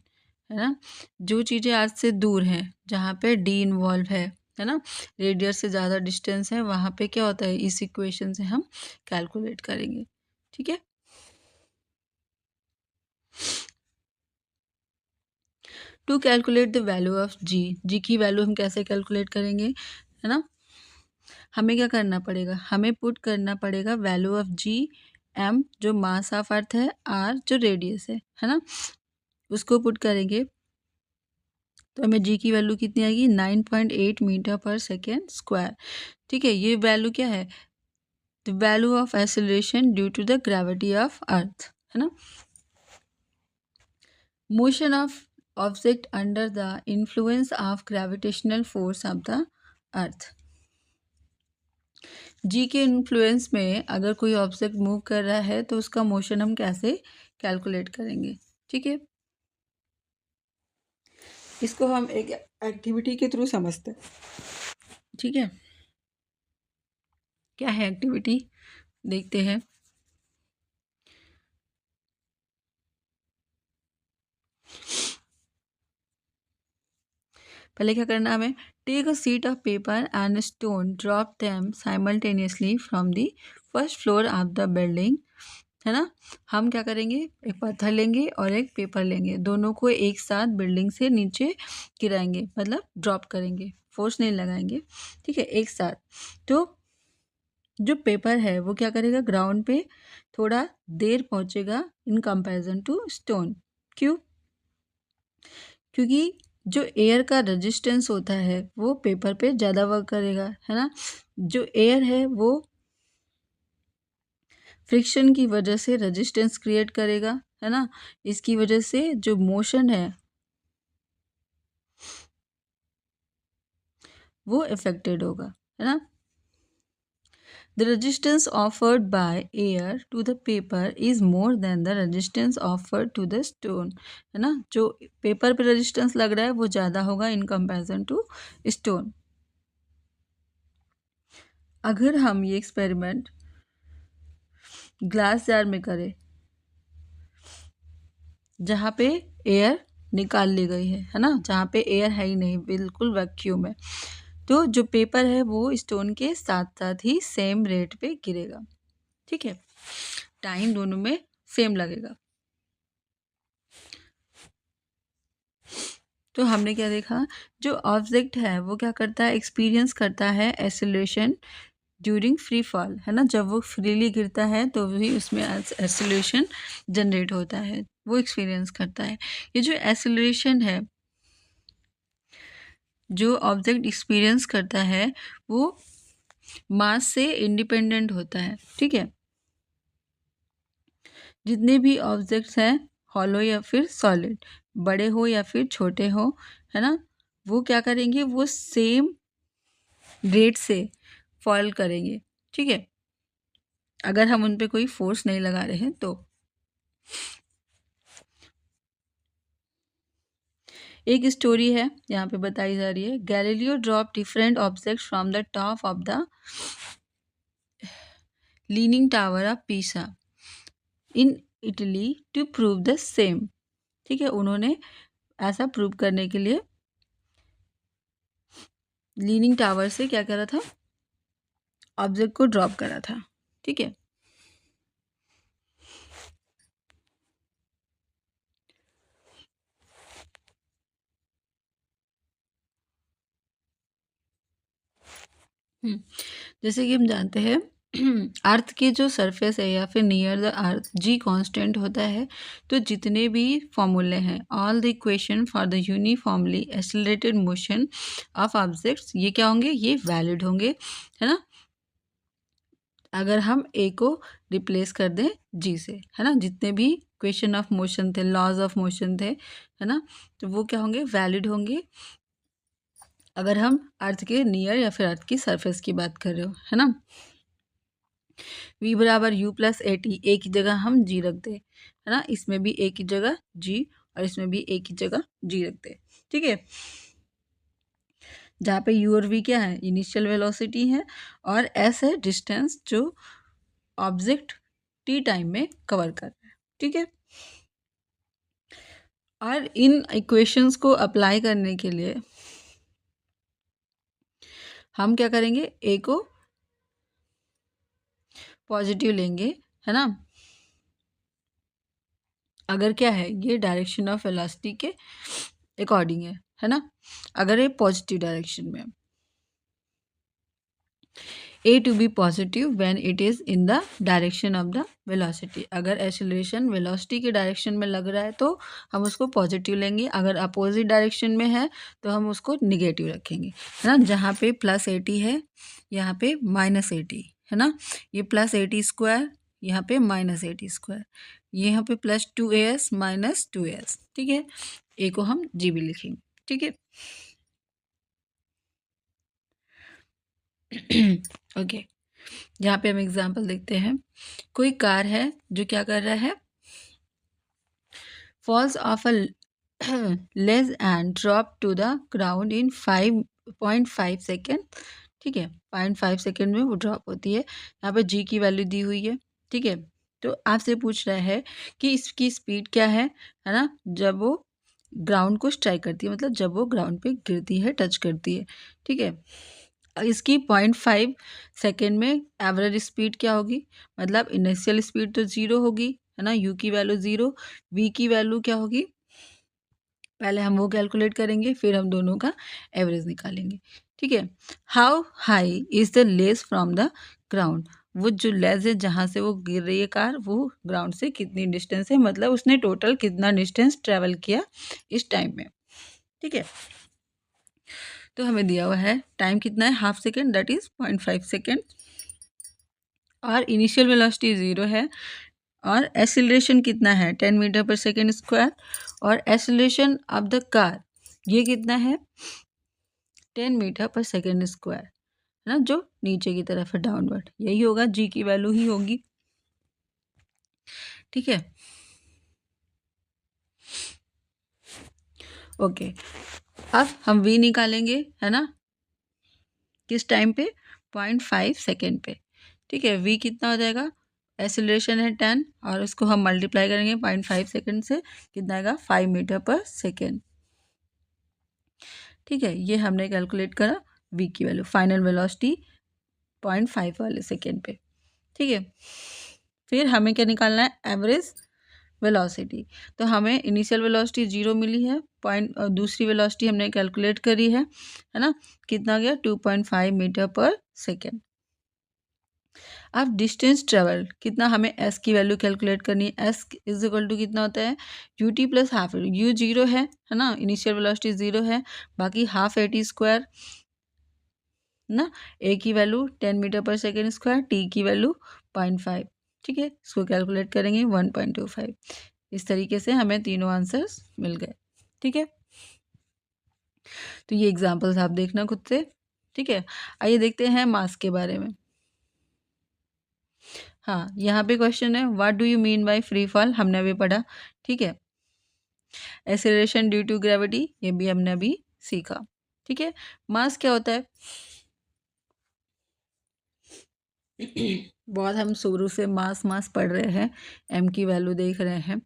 है ना। जो चीज़ें अर्थ से दूर हैं, जहाँ पे डी इन्वॉल्व है, है ना, रेडियस से ज़्यादा डिस्टेंस है वहाँ पे क्या होता है, इस इक्वेशन से हम कैलकुलेट करेंगे। ठीक है, to calculate the value of G की वैल्यू हम कैसे कैलकुलेट करेंगे, है ना, हमें क्या करना पड़ेगा, हमें पुट करना पड़ेगा वैल्यू ऑफ जी, एम जो मास ऑफ अर्थ है, आर जो रेडियस है ना, उसको पुट करेंगे तो हमें जी की वैल्यू कितनी आएगी, 9.8 मीटर पर सेकेंड स्क्वायर। ठीक है, ये वैल्यू क्या है, the value of acceleration due to the gravity of earth, है ना, motion of object under the influence of gravitational force of the earth. G के इन्फ्लुएंस में अगर कोई ऑब्जेक्ट मूव कर रहा है तो उसका मोशन हम कैसे कैलकुलेट करेंगे। ठीक है, इसको हम एक एक्टिविटी के थ्रू समझते हैं। ठीक है, क्या है एक्टिविटी, देखते हैं। पहले क्या करना हमें, take a sheet of paper and stone, drop them simultaneously from the first floor of the building, है ना, हम क्या करेंगे, एक पत्थर लेंगे और एक पेपर लेंगे, दोनों को एक साथ बिल्डिंग से नीचे गिराएंगे, मतलब ड्रॉप करेंगे, फोर्स नहीं लगाएंगे। ठीक है, एक साथ। तो जो पेपर है वो क्या करेगा, ग्राउंड पे थोड़ा देर पहुंचेगा इन कंपैरिजन टू स्टोन। क्यों, क्योंकि जो एयर का रेजिस्टेंस होता है वो पेपर पे ज़्यादा वर्क करेगा, है ना, जो एयर है वो फ्रिक्शन की वजह से रेजिस्टेंस क्रिएट करेगा, है ना, इसकी वजह से जो मोशन है वो इफेक्टेड होगा, है ना। The resistance offered by air to the paper is more than the resistance offered to the stone, है ना, जो पेपर पे रेजिस्टेंस लग रहा है वो ज़्यादा होगा इन कंपैरिजन टू स्टोन। अगर हम ये एक्सपेरिमेंट ग्लास जार में करें जहाँ पे एयर निकाल ली गई है ना, जहाँ पे एयर है ही नहीं, बिल्कुल वैक्यूम है, तो जो पेपर है वो स्टोन के साथ साथ ही सेम रेट पे गिरेगा। ठीक है, टाइम दोनों में सेम लगेगा। तो हमने क्या देखा, जो ऑब्जेक्ट है वो क्या करता है, एक्सपीरियंस करता है एक्सेलरेशन ड्यूरिंग फ्री फॉल, है ना, जब वो फ्रीली गिरता है तो भी उसमें एक्सेलरेशन जनरेट होता है, वो एक्सपीरियंस करता है। ये जो एक्सेलरेशन है जो ऑब्जेक्ट एक्सपीरियंस करता है वो मास से इंडिपेंडेंट होता है। ठीक है, जितने भी ऑब्जेक्ट्स हैं, हॉलो या फिर सॉलिड, बड़े हो या फिर छोटे हो, है ना, वो क्या करेंगे, वो सेम रेट से फॉल करेंगे। ठीक है, अगर हम उन पे कोई फोर्स नहीं लगा रहे हैं तो। एक स्टोरी है यहाँ पे बताई जा रही है, Galileo drop different objects from the top of the leaning tower of Pisa in Italy to prove the same. ठीक है, उन्होंने ऐसा प्रूव करने के लिए लीनिंग टावर से क्या करा था, ऑब्जेक्ट को ड्रॉप करा था। ठीक है, जैसे कि हम जानते हैं अर्थ के जो सरफेस है या फिर near the earth G constant होता है, तो जितने भी फॉर्मूले हैं, all the equation for the uniformly accelerated motion of objects, ये क्या होंगे, ये वैलिड होंगे, है ना, अगर हम ए को रिप्लेस कर दें जी से, है ना, जितने भी इक्वेशन ऑफ मोशन थे, लॉज ऑफ मोशन थे, है ना, तो वो क्या होंगे, वैलिड होंगे अगर हम अर्थ के नियर या फिर अर्थ की सरफेस की बात कर रहे हो, है ना। v बराबर u प्लस ए टी, ए की जगह हम g रख दे, है ना, इसमें भी ए की जगह g और इसमें भी ए की जगह g रख दे। ठीक है, जहाँ पे u और v क्या है, इनिशियल वेलोसिटी है, और s है डिस्टेंस जो ऑब्जेक्ट t टाइम में कवर कर रहा है। ठीक है, और इन इक्वेशंस को अप्लाई करने के लिए हम क्या करेंगे, ए को पॉजिटिव लेंगे, है ना, अगर क्या है ये डायरेक्शन ऑफ वेलोसिटी के अकॉर्डिंग है ना, अगर ये पॉजिटिव डायरेक्शन में, A to B positive when it is in the direction of the velocity. अगर एक्सेलरेशन वेलोसिटी के डायरेक्शन में लग रहा है तो हम उसको पॉजिटिव लेंगे, अगर अपोजिट डायरेक्शन में है तो हम उसको निगेटिव रखेंगे, है ना। जहाँ पे +80 है यहाँ पे -80, है ना, ये +80², यहाँ पे -80², यहाँ पे +2as -2s, ठीक है। ए को हम जी भी लिखेंगे, ठीक है। ओके, यहाँ पे हम एग्जाम्पल देखते हैं। कोई कार है जो क्या कर रहा है, falls off a ledge and drop to the ground in 5.5 second, ठीक है, 0.5 सेकेंड में वो ड्रॉप होती है। यहाँ पे जी की वैल्यू दी हुई है, ठीक है। तो आपसे पूछ रहा है कि इसकी स्पीड क्या है ना, जब वो ग्राउंड को स्ट्राइक करती है, मतलब जब वो ग्राउंड पे गिरती है, टच करती है, ठीक है। इसकी 0.5 सेकेंड में एवरेज स्पीड क्या होगी, मतलब इनिशियल स्पीड तो 0 होगी, है ना, यू की वैल्यू 0, वी की वैल्यू क्या होगी, पहले हम वो कैलकुलेट करेंगे, फिर हम दोनों का एवरेज निकालेंगे, ठीक है। How high is the less from the ground, वो जो लेस है जहाँ से वो गिर रही है कार, वो ग्राउंड से कितनी डिस्टेंस है, मतलब उसने टोटल कितना डिस्टेंस ट्रेवल किया इस टाइम में, ठीक है। तो हमें दिया हुआ है टाइम कितना है, half second, that is 0.5 second, और इनिशियल वेलोसिटी 0 है, और एक्सीलरेशन कितना है 10 मीटर पर सेकेंड स्क्वायर, और एक्सीलरेशन ऑफ द कार ये कितना है 10 मीटर पर सेकेंड स्क्वायर, है ना, जो नीचे की तरफ है, डाउनवर्ड, यही होगा, जी की वैल्यू ही होगी, ठीक है। ओके, अब हम वी निकालेंगे, है ना, किस टाइम पे, 0.5 सेकेंड पे, ठीक है। वी कितना हो जाएगा, एक्सीलरेशन है 10 और उसको हम मल्टीप्लाई करेंगे 0.5 सेकेंड से, कितना आएगा 5 मीटर पर सेकेंड, ठीक है। ये हमने कैलकुलेट करा वी की वैल्यू, फाइनल वेलोसिटी 0.5 वाले सेकेंड पे, ठीक है। फिर हमें क्या निकालना है, एवरेज वेलोसिटी। तो हमें इनिशियल वेलोसिटी 0 मिली है, पॉइंट, और दूसरी वेलोसिटी हमने कैलकुलेट करी है ना, कितना गया 2.5 मीटर पर सेकेंड। अब डिस्टेंस ट्रेवल कितना, हमें एस की वैल्यू कैलकुलेट करनी है, एस इज इक्वल टू कितना होता है, U T plus half, you 0 है ना, इनिशियल वेलोसिटी 0 है, बाकी हाफ 80² ना, ए की वैल्यू 10 मीटर पर सेकेंड स्क्वायर, टी की वैल्यू 0.5, ठीक है। इसको कैलकुलेट करेंगे 1.25, इस तरीके से हमें तीनों आंसर्स मिल गए, ठीक है। तो ये एग्जांपल्स आप देखना खुद से, ठीक है। आइए देखते हैं मास के बारे में। हाँ, यहाँ पे क्वेश्चन है, what do you mean by free fall, हमने अभी पढ़ा, ठीक है। एक्सेलरेशन ड्यू टू ग्रेविटी, ये भी हमने अभी सीखा, ठीक है। मास क्या होता है, बहुत हम शुरू से मास मास पढ़ रहे हैं, एम की वैल्यू देख रहे हैं,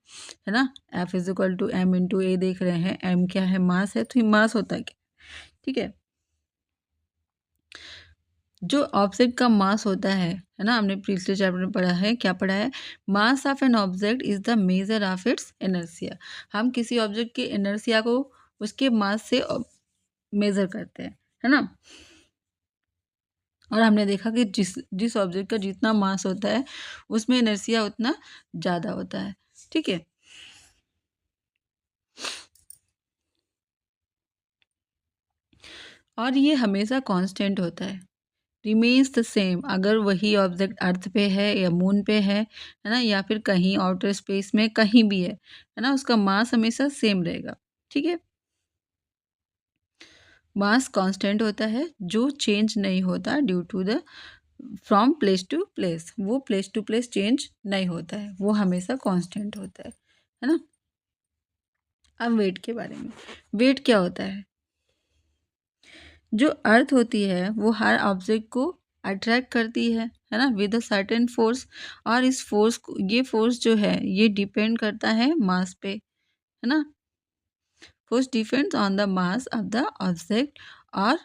है ना, F is equal to M into A देख रहे हैं, एम क्या है, मास है, तो ये मास होता है क्या, ठीक है। जो ऑब्जेक्ट का मास होता है ना, हमने पिछले चैप्टर में पढ़ा है, क्या पढ़ा है, mass of an object is the measure of its inertia. हम किसी ऑब्जेक्ट के इनर्शिया को उसके मास से मेजर करते हैं, है ना। और हमने देखा कि जिस जिस ऑब्जेक्ट का जितना मास होता है उसमें इनर्शिया उतना ज़्यादा होता है, ठीक है। और ये हमेशा कांस्टेंट होता है, रिमेन्स द सेम, अगर वही ऑब्जेक्ट अर्थ पे है या मून पे है ना, या फिर कहीं आउटर स्पेस में कहीं भी है ना, उसका मास हमेशा सेम रहेगा, ठीक है। मास कांस्टेंट होता है जो चेंज नहीं होता due to the from place to place, वो प्लेस टू प्लेस चेंज नहीं होता है, वो हमेशा कांस्टेंट होता है ना। अब वेट के बारे में, वेट क्या होता है, जो अर्थ होती है वो हर ऑब्जेक्ट को अट्रैक्ट करती है ना, विद अ सर्टेन फोर्स, और इस फोर्स को, ये फोर्स जो है ये डिपेंड करता है मास पे, है ना, force depends on the mass of the object, और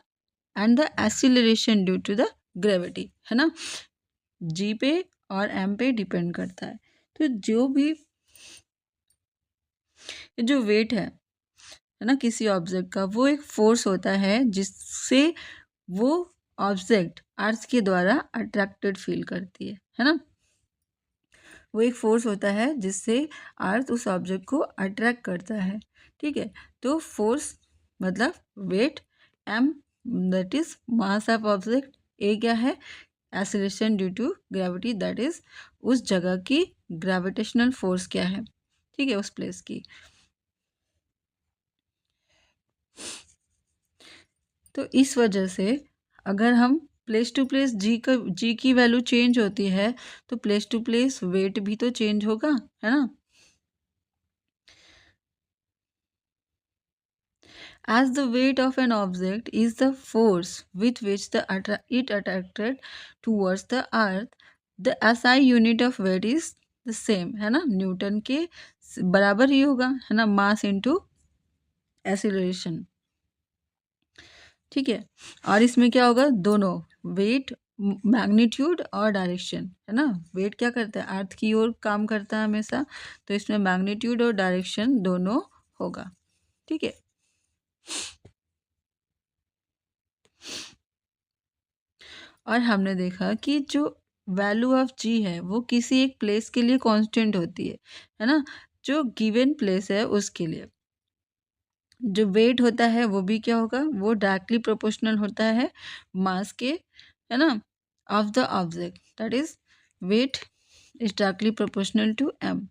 and the acceleration due to the gravity, है ना, जी पे और एम पे डिपेंड करता है। तो जो वेट है ना किसी ऑब्जेक्ट का, वो एक फोर्स होता है जिससे वो ऑब्जेक्ट अर्थ के द्वारा अट्रैक्टेड फील करती है ना। वो एक फोर्स होता है जिससे अर्थ उस ऑब्जेक्ट को अट्रैक्ट करता है, ठीक है। तो फोर्स मतलब weight, M that is mass of object, A क्या है, acceleration due to gravity that is उस जगह की ग्रेविटेशनल फोर्स क्या है, ठीक है, उस प्लेस की। तो इस वजह से अगर हम प्लेस टू प्लेस जी की वैल्यू चेंज होती है तो प्लेस टू प्लेस वेट भी तो चेंज होगा, है ना। As the weight of an object is the force with which it attracted towards the earth, the SI unit of weight is the same, है ना, न्यूटन के बराबर ही होगा, है ना, मास इनटू एक्सीलरेशन, ठीक है। और इसमें क्या होगा, दोनों वेट, मैग्नीट्यूड और डायरेक्शन, है ना, वेट क्या करता है, अर्थ की ओर काम करता है हमेशा, तो इसमें मैग्नीट्यूड और डायरेक्शन दोनों होगा, ठीक है। और हमने देखा कि जो वैल्यू ऑफ जी है वो किसी एक प्लेस के लिए कांस्टेंट होती है ना, जो गिवन प्लेस है उसके लिए। जो वेट होता है वो भी क्या होगा, वो डायरेक्टली प्रोपोर्शनल होता है मास के, है ना, of the object, that is weight is directly proportional to M.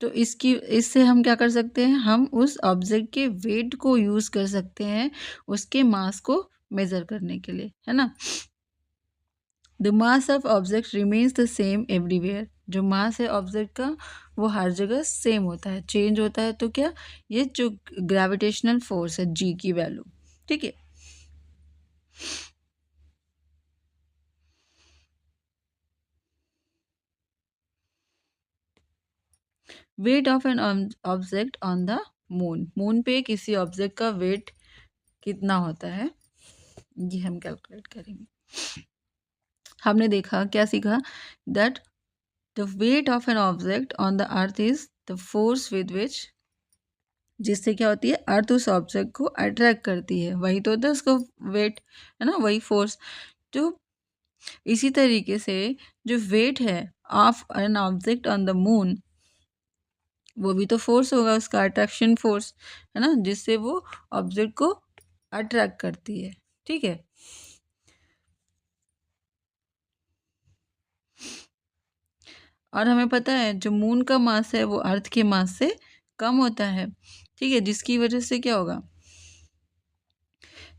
तो इससे हम क्या कर सकते हैं, हम उस ऑब्जेक्ट के वेट को यूज कर सकते हैं उसके मास को मेजर करने के लिए, है ना। The mass of object remains the same everywhere, जो मास है ऑब्जेक्ट का वो हर जगह सेम होता है, चेंज होता है तो क्या, ये जो ग्रेविटेशनल फोर्स है जी की वैल्यू, ठीक है। Weight of an object on the moon, moon पे किसी ऑब्जेक्ट का वेट कितना होता है ये हम कैलकुलेट करेंगे। हमने देखा, क्या सीखा, that the weight of an object on the earth is the force with which, जिससे क्या होती है, अर्थ उस ऑब्जेक्ट को अट्रैक्ट करती है, वही तो होता है उसका वेट, है ना, वही फोर्स। तो इसी तरीके से जो वेट है of an object on the moon, वो भी तो फोर्स होगा उसका, अट्रैक्शन फोर्स, है ना, जिससे वो ऑब्जेक्ट को अट्रैक्ट करती है, ठीक है। और हमें पता है जो मून का मास है वो अर्थ के मास से कम होता है, ठीक है, जिसकी वजह से क्या होगा,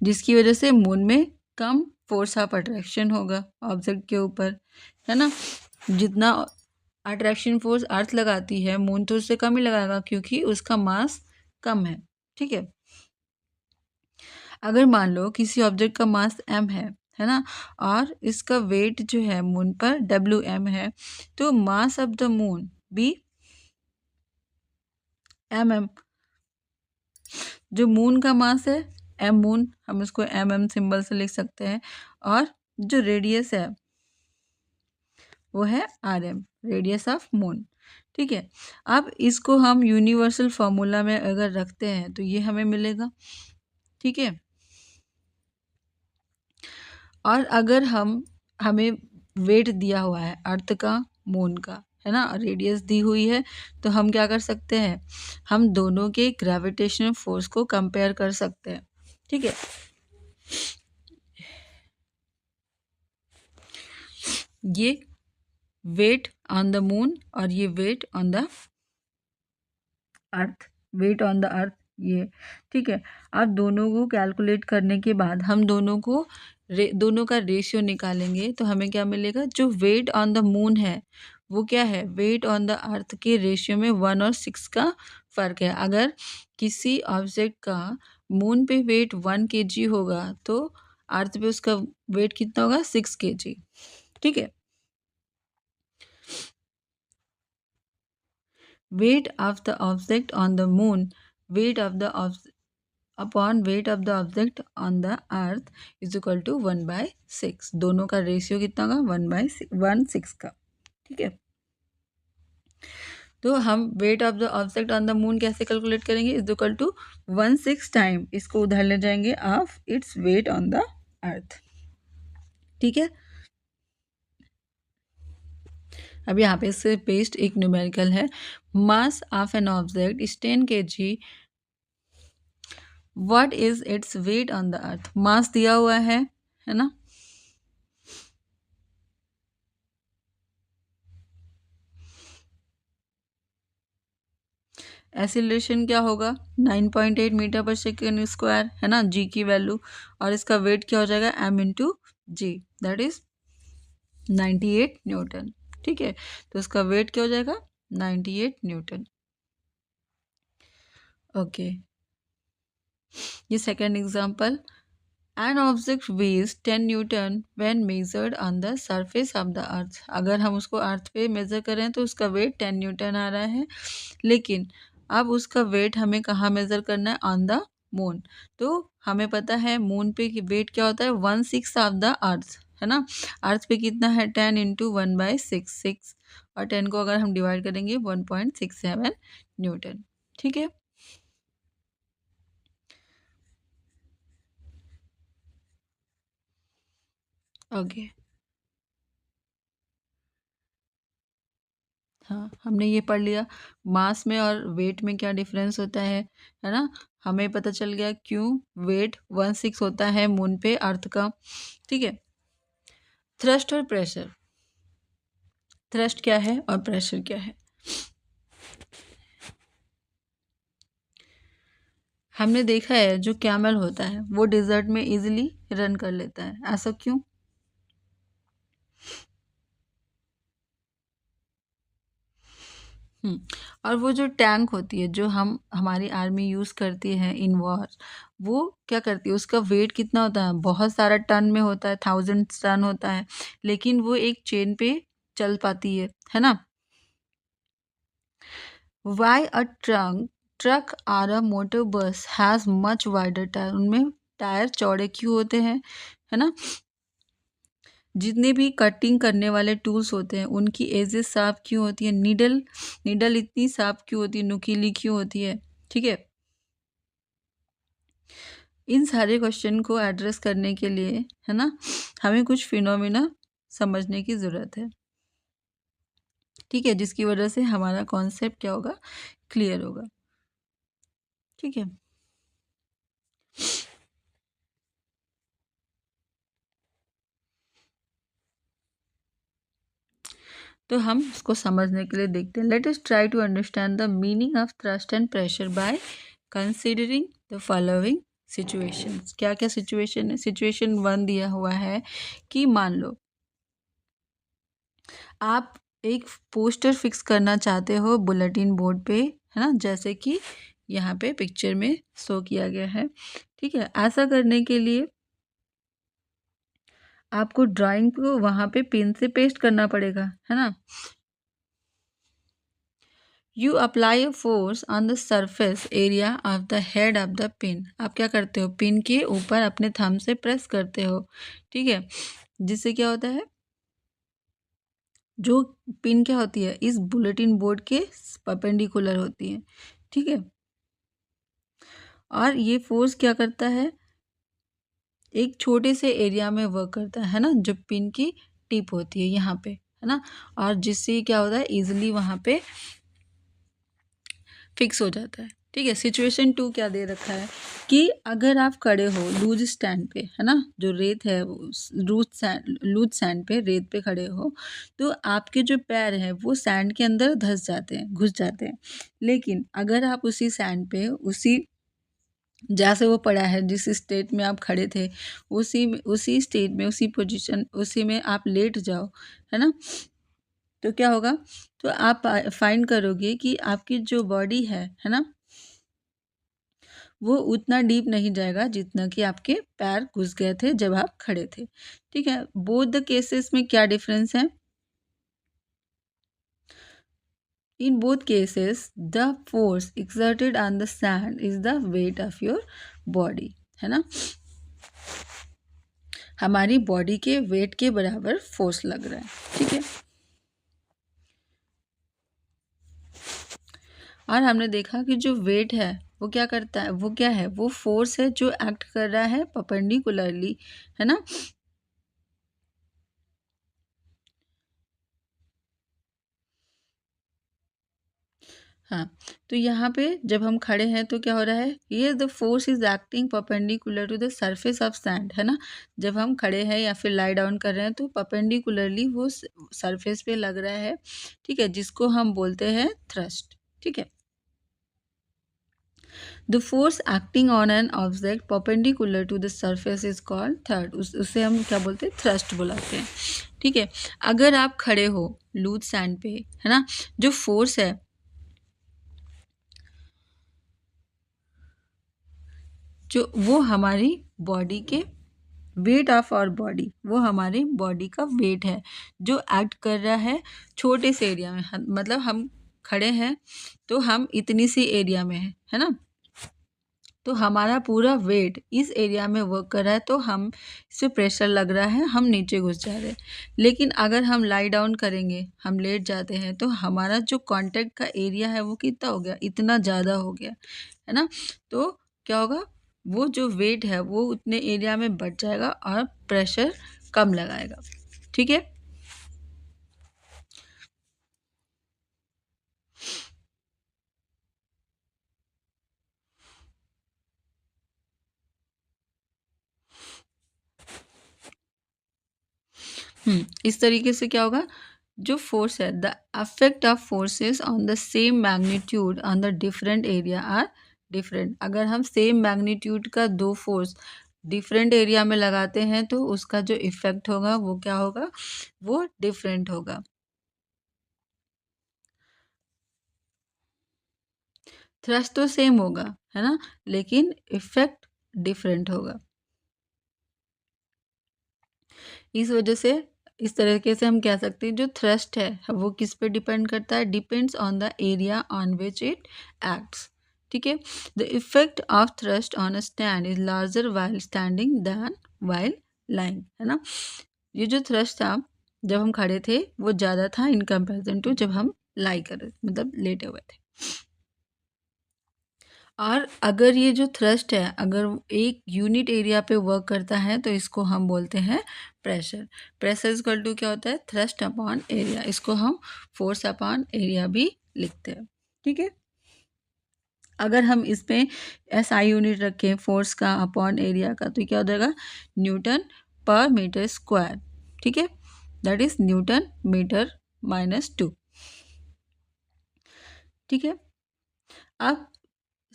जिसकी वजह से मून में कम फोर्स ऑफ अट्रैक्शन होगा ऑब्जेक्ट के ऊपर, है ना। जितना अट्रैक्शन फोर्स अर्थ लगाती है मून तो उससे कम ही लगाएगा क्योंकि उसका मास कम ठीक है। अगर मान लो किसी ऑब्जेक्ट का मास m है ना, और इसका वेट जो है मून पर WM है, तो मास ऑफ द मून भी mm, जो मून का मास है m मून, हम इसको mm सिंबल से लिख सकते हैं, और जो रेडियस है वो है RM, रेडियस ऑफ मून, ठीक है। अब इसको हम यूनिवर्सल फॉर्मूला में अगर रखते हैं तो ये हमें मिलेगा, ठीक है। और अगर हमें वेट दिया हुआ है अर्थ का, मून का, है ना, रेडियस दी हुई है, तो हम क्या कर सकते हैं, हम दोनों के ग्रेविटेशनल फोर्स को कंपेयर कर सकते हैं, ठीक है। ये वेट ऑन द मून और ये weight on the earth, weight on the earth ये, ठीक है। अब दोनों को कैलकुलेट करने के बाद हम दोनों का रेशियो निकालेंगे तो हमें क्या मिलेगा, जो वेट ऑन द मून है वो क्या है, वेट ऑन द अर्थ के रेशियो में 1 और 6 का फ़र्क है। अगर किसी ऑब्जेक्ट का मून पे वेट 1 kg होगा तो अर्थ पे उसका वेट कितना होगा, 6 kg, ठीक है। weight of the object on the moon, weight of the upon weight of the object on the earth is equal to 1/6। दोनों का रेशियो कितना होगा? 1/6 का। ठीक है, तो हम wait of the object on the moon कैसे कैलकुलेट करेंगे? इज इक्वल टू 1/6 टाइम, इसको उधर ले जाएंगे of its weight on the अर्थ। ठीक है, अब यहाँ पे इससे बेस्ड एक न्यूमेरिकल है। Mass of an object is 10 kg, what is its weight on the earth? Mass दिया हुआ है ना, एक्सीलरेशन क्या होगा? 9.8 मीटर पर सेकेंड स्क्वायर है ना, जी की वैल्यू, और इसका वेट क्या हो जाएगा? m into G, that is 98 newton. ठीक है, तो इसका वेट क्या हो जाएगा? 98 न्यूटन। ओके, ये second example, an object weighs 10 newton when measured on the surface of the earth. अगर हम उसको अर्थ पे मेजर करें तो उसका वेट 10 न्यूटन आ रहा है, लेकिन अब उसका वेट हमें कहाँ मेजर करना है? On the moon. तो हमें पता है मून पे की वेट क्या होता है? 1/6 ऑफ द अर्थ, है ना। अर्थ पे कितना है? 10 इंटू 1/6, और 10 को अगर हम डिवाइड करेंगे 1.67 न्यूटन। ठीक है, ओके। हाँ, हमने ये पढ़ लिया मास में और वेट में क्या डिफरेंस होता है ना। हमें पता चल गया क्यों वेट 1/6 होता है मून पे अर्थ का। ठीक है, थ्रस्ट और प्रेशर, थ्रस्ट क्या है और प्रेशर क्या है? हमने देखा है जो कैमल होता है वो डिजर्ट में इजीली रन कर लेता है, ऐसा क्यों? और वो जो टैंक होती है जो हम हमारी आर्मी यूज़ करती है इन वॉर, वो क्या करती है? उसका वेट कितना होता है? बहुत सारा टन में होता है, 1000 टन होता है, लेकिन वो एक चेन पे चल पाती है ना। Why a truck or a motor bus has much wider tyre, उनमें टायर चौड़े क्यों होते हैं, है ना। जितने भी कटिंग करने वाले टूल्स होते हैं उनकी एजेस साफ क्यों होती है? नीडल नीडल इतनी साफ क्यों होती है? नुकीली क्यों होती है? ठीक है, इन सारे क्वेश्चन को एड्रेस करने के लिए, है ना, हमें कुछ फिनोमिना समझने की ज़रूरत है। ठीक है, जिसकी वजह से हमारा कॉन्सेप्ट क्या होगा? क्लियर होगा। ठीक है, तो हम इसको समझने के लिए देखते हैं। Let us try to understand the meaning of thrust and pressure by considering the following situations. क्या क्या सिचुएशन है? सिचुएशन 1 दिया हुआ है कि मान लो आप एक पोस्टर फिक्स करना चाहते हो बुलेटिन बोर्ड पे, है ना, जैसे कि यहाँ पे पिक्चर में शो किया गया है। ठीक है, ऐसा करने के लिए आपको ड्राइंग को वहाँ पे पेन से पेस्ट करना पड़ेगा, है ना। You apply a force on the surface area of the head of the pin. आप क्या करते हो? पिन के ऊपर अपने थंब से प्रेस करते हो। ठीक है, जिससे क्या होता है? जो पिन क्या होती है? इस बुलेटिन बोर्ड के परपेंडिकुलर होती है। ठीक है, और ये फोर्स क्या करता है? एक छोटे से एरिया में वर्क करता है ना, जो पिन की टिप होती है यहाँ पे, है ना, और जिससे क्या होता है? इजिली वहाँ पे फिक्स हो जाता है। ठीक है, सिचुएशन 2 क्या दे रखा है कि अगर आप खड़े हो लूज स्टैंड पे, है ना, जो रेत है लूज सैंड पे, रेत पे खड़े हो, तो आपके जो पैर हैं वो सैंड के अंदर धस जाते हैं, घुस जाते हैं। लेकिन अगर आप उसी सैंड पे, उसी जैसे वो पड़ा है, जिस स्टेट में आप खड़े थे, उसी स्टेट में, उसी पोजीशन, उसी में आप लेट जाओ, है ना, तो क्या होगा? तो आप फाइंड करोगे कि आपकी जो बॉडी है ना, वो उतना डीप नहीं जाएगा जितना कि आपके पैर घुस गए थे जब आप खड़े थे। ठीक है, बोथ द केसेस में क्या डिफरेंस है in both cases the force exerted on the sand is the weight of your body, है ना। हमारी बॉडी के वेट के बराबर फोर्स लग रहा है, ठीक है। और हमने देखा कि जो वेट है वो क्या करता है, वो क्या है, वो फोर्स है जो एक्ट कर रहा है परपेंडिकुलरली, है ना। हाँ, तो यहाँ पे जब हम खड़े हैं तो क्या हो रहा है, ये the force is acting perpendicular to the surface of sand, है ना। जब हम खड़े हैं या फिर लाई डाउन कर रहे हैं तो परपेंडिकुलरली वो सरफेस पे लग रहा है, ठीक है, जिसको हम बोलते हैं थ्रस्ट, ठीक है। The force acting on an object perpendicular to the surface is called third, उससे हम क्या बोलते हैं, थ्रस्ट बुलाते हैं, ठीक है। अगर आप खड़े हो लूज सैंड पे, है ना, जो फोर्स है, जो वो हमारी बॉडी के वेट ऑफ आवर बॉडी, वो हमारे बॉडी का वेट है जो एक्ट कर रहा है छोटे से एरिया में। मतलब हम खड़े हैं तो हम इतनी सी एरिया में है ना, तो हमारा पूरा वेट इस एरिया में वर्क कर रहा है, तो हम इस पे प्रेशर लग रहा है, हम नीचे घुस जा रहे हैं। लेकिन अगर हम लाई डाउन करेंगे, हम लेट जाते हैं, तो हमारा जो कांटेक्ट का एरिया है वो कितना हो गया, इतना ज़्यादा हो गया, है ना। तो क्या होगा, वो जो वेट है वो उतने एरिया में बढ़ जाएगा और प्रेशर कम लगाएगा, ठीक है। इस तरीके से क्या होगा, जो फोर्स है, the affect of forces on the same magnitude on the different area are different. अगर हम सेम मैग्नीट्यूड का दो फोर्स डिफरेंट एरिया में लगाते हैं तो उसका जो इफेक्ट होगा वो क्या होगा, वो डिफरेंट होगा। थ्रस्ट तो सेम होगा, है ना, लेकिन इफेक्ट डिफरेंट होगा। इस वजह से इस तरीके से हम कह सकते हैं जो थ्रस्ट है वो किस पे डिपेंड करता है, depends on the area on which it acts, ठीक है। The effect of thrust on a stand is larger while standing than while lying, है ना। ये जो थ्रस्ट था जब हम खड़े थे वो ज़्यादा था इन कंपेरिजन टू जब हम लाई कर रहे, मतलब लेटे हुए थे। और अगर ये जो थ्रस्ट है अगर एक यूनिट एरिया पे वर्क करता है तो इसको हम बोलते हैं प्रेशर। प्रेशर इक्वल टू क्या होता है, थ्रस्ट अपॉन एरिया, इसको हम फोर्स अपॉन एरिया भी लिखते हैं, ठीक है। अगर हम इस पे SI यूनिट रखें फोर्स का अपॉन एरिया का तो क्या हो जाएगा, न्यूटन पर मीटर स्क्वायर, ठीक है, दैट इज न्यूटन मीटर -2, ठीक है। अब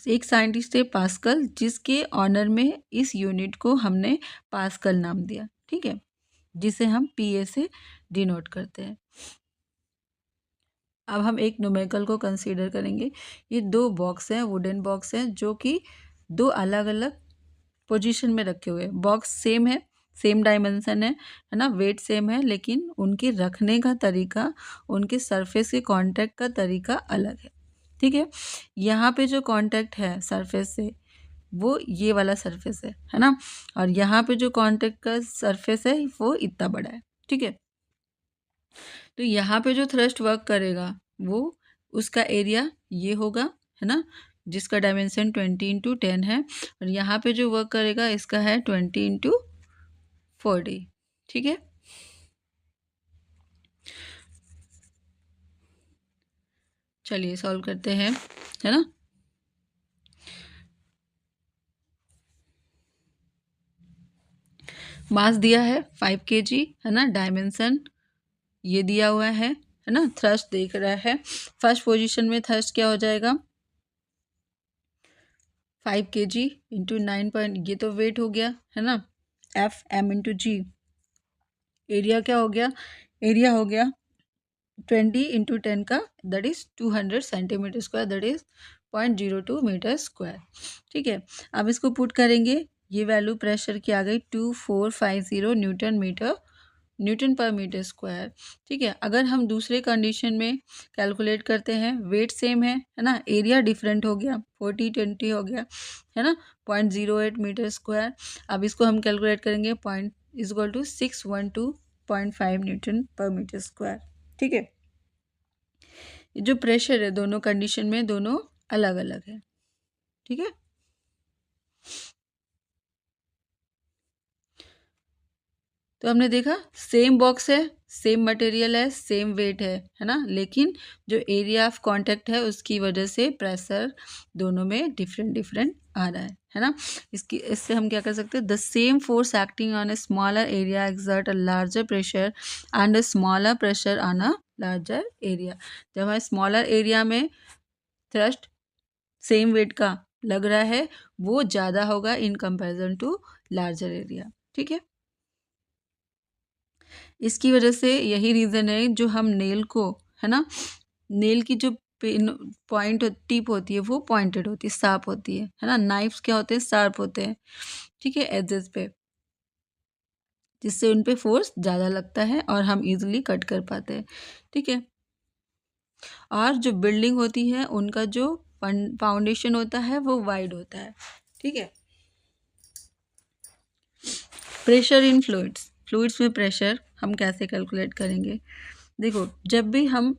एक साइंटिस्ट है पास्कल, जिसके ऑनर में इस यूनिट को हमने पास्कल नाम दिया, ठीक है, जिसे हम PA से डिनोट करते हैं। अब हम एक न्यूमेरिकल को कंसीडर करेंगे। ये दो बॉक्स हैं, वुडन बॉक्स हैं, जो कि दो अलग अलग पोजीशन में रखे हुए हैं। बॉक्स सेम है, सेम डायमेंशन है ना, वेट सेम है, लेकिन उनके रखने का तरीका, उनके सरफेस के कांटेक्ट का तरीका अलग है, ठीक है। यहाँ पे जो कांटेक्ट है सरफेस से वो ये वाला सरफेस है ना, और यहाँ पे जो कांटेक्ट का सरफेस है वो इतना बड़ा है, ठीक है। तो यहाँ पे जो थ्रस्ट वर्क करेगा वो उसका एरिया ये होगा, है ना, जिसका डायमेंशन 20 × 10 है, और यहाँ पे जो वर्क करेगा इसका है 20 × 40, ठीक है। चलिए सॉल्व करते हैं, है ना। मास दिया है 5 kg, है ना, डायमेंशन ये दिया हुआ है ना, थ्रस्ट देख रहा है। फर्स्ट पोजीशन में थ्रस्ट क्या हो जाएगा, 5 kg इंटू 9 पॉइंट, ये तो वेट हो गया, है ना, FM इंटू G। एरिया क्या हो गया, एरिया हो गया 20 × 10 का, that is 200 centimetre square, that is 0.02 metre square, ठीक है। अब इसको पुट करेंगे, ये वैल्यू प्रेशर की आ गई 2450 Newton metre Newton per metre square. ठीक है, अगर हम दूसरे कंडीशन में कैलकुलेट करते हैं, वेट सेम है ना, एरिया डिफरेंट हो गया, 40-20 हो गया, है ना, 0.08 मीटर स्क्वायर। अब इसको हम कैलकुलेट करेंगे, point is equal to 612.5 newton per metre square. ठीक है, जो प्रेशर है दोनों कंडीशन में दोनों अलग अलग है। ठीक है, तो हमने देखा सेम बॉक्स है, सेम मटेरियल है, सेम वेट है ना, लेकिन जो एरिया ऑफ कांटेक्ट है उसकी वजह से प्रेशर दोनों में डिफरेंट डिफरेंट आ रहा है ना। इससे हम क्या कर सकते हैं, the same force acting on a smaller area exert a larger pressure and a smaller pressure on a larger area. जब हमारे स्मॉलर एरिया में थ्रस्ट सेम वेट का लग रहा है वो ज़्यादा होगा in comparison to larger area. ठीक है, इसकी वजह से यही रीज़न है जो हम नेल को, है ना, नेल की जो पिन पॉइंट टिप होती है वो पॉइंटेड होती है, शार्प होती है ना। नाइफ्स क्या होते हैं, शार्प होते हैं। ठीक है, एजेस पे, जिससे उन पे फोर्स ज़्यादा लगता है और हम इजीली कट कर पाते हैं। ठीक है, और जो बिल्डिंग होती है उनका जो फाउंडेशन होता है वो वाइड होता है। ठीक है, प्रेशर इन फ्लूइड्स, फ्लूइड्स में प्रेशर हम कैसे कैलकुलेट करेंगे। देखो, जब भी हम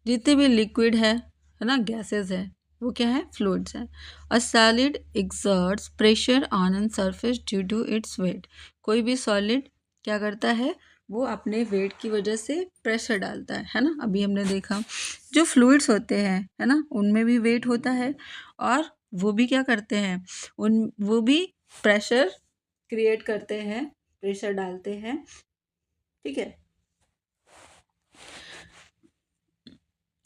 जितने भी लिक्विड है ना, गैसेस है, वो क्या है, फ्लूइड्स है। A solid exerts pressure on an surface due to its weight. कोई भी सॉलिड क्या करता है, वो अपने वेट की वजह से प्रेशर डालता है ना। अभी हमने देखा जो फ्लूइड्स होते हैं, है ना, उनमें भी वेट होता है और वो भी क्या करते हैं, वो भी प्रेशर क्रिएट करते हैं, प्रेशर डालते हैं। ठीक है,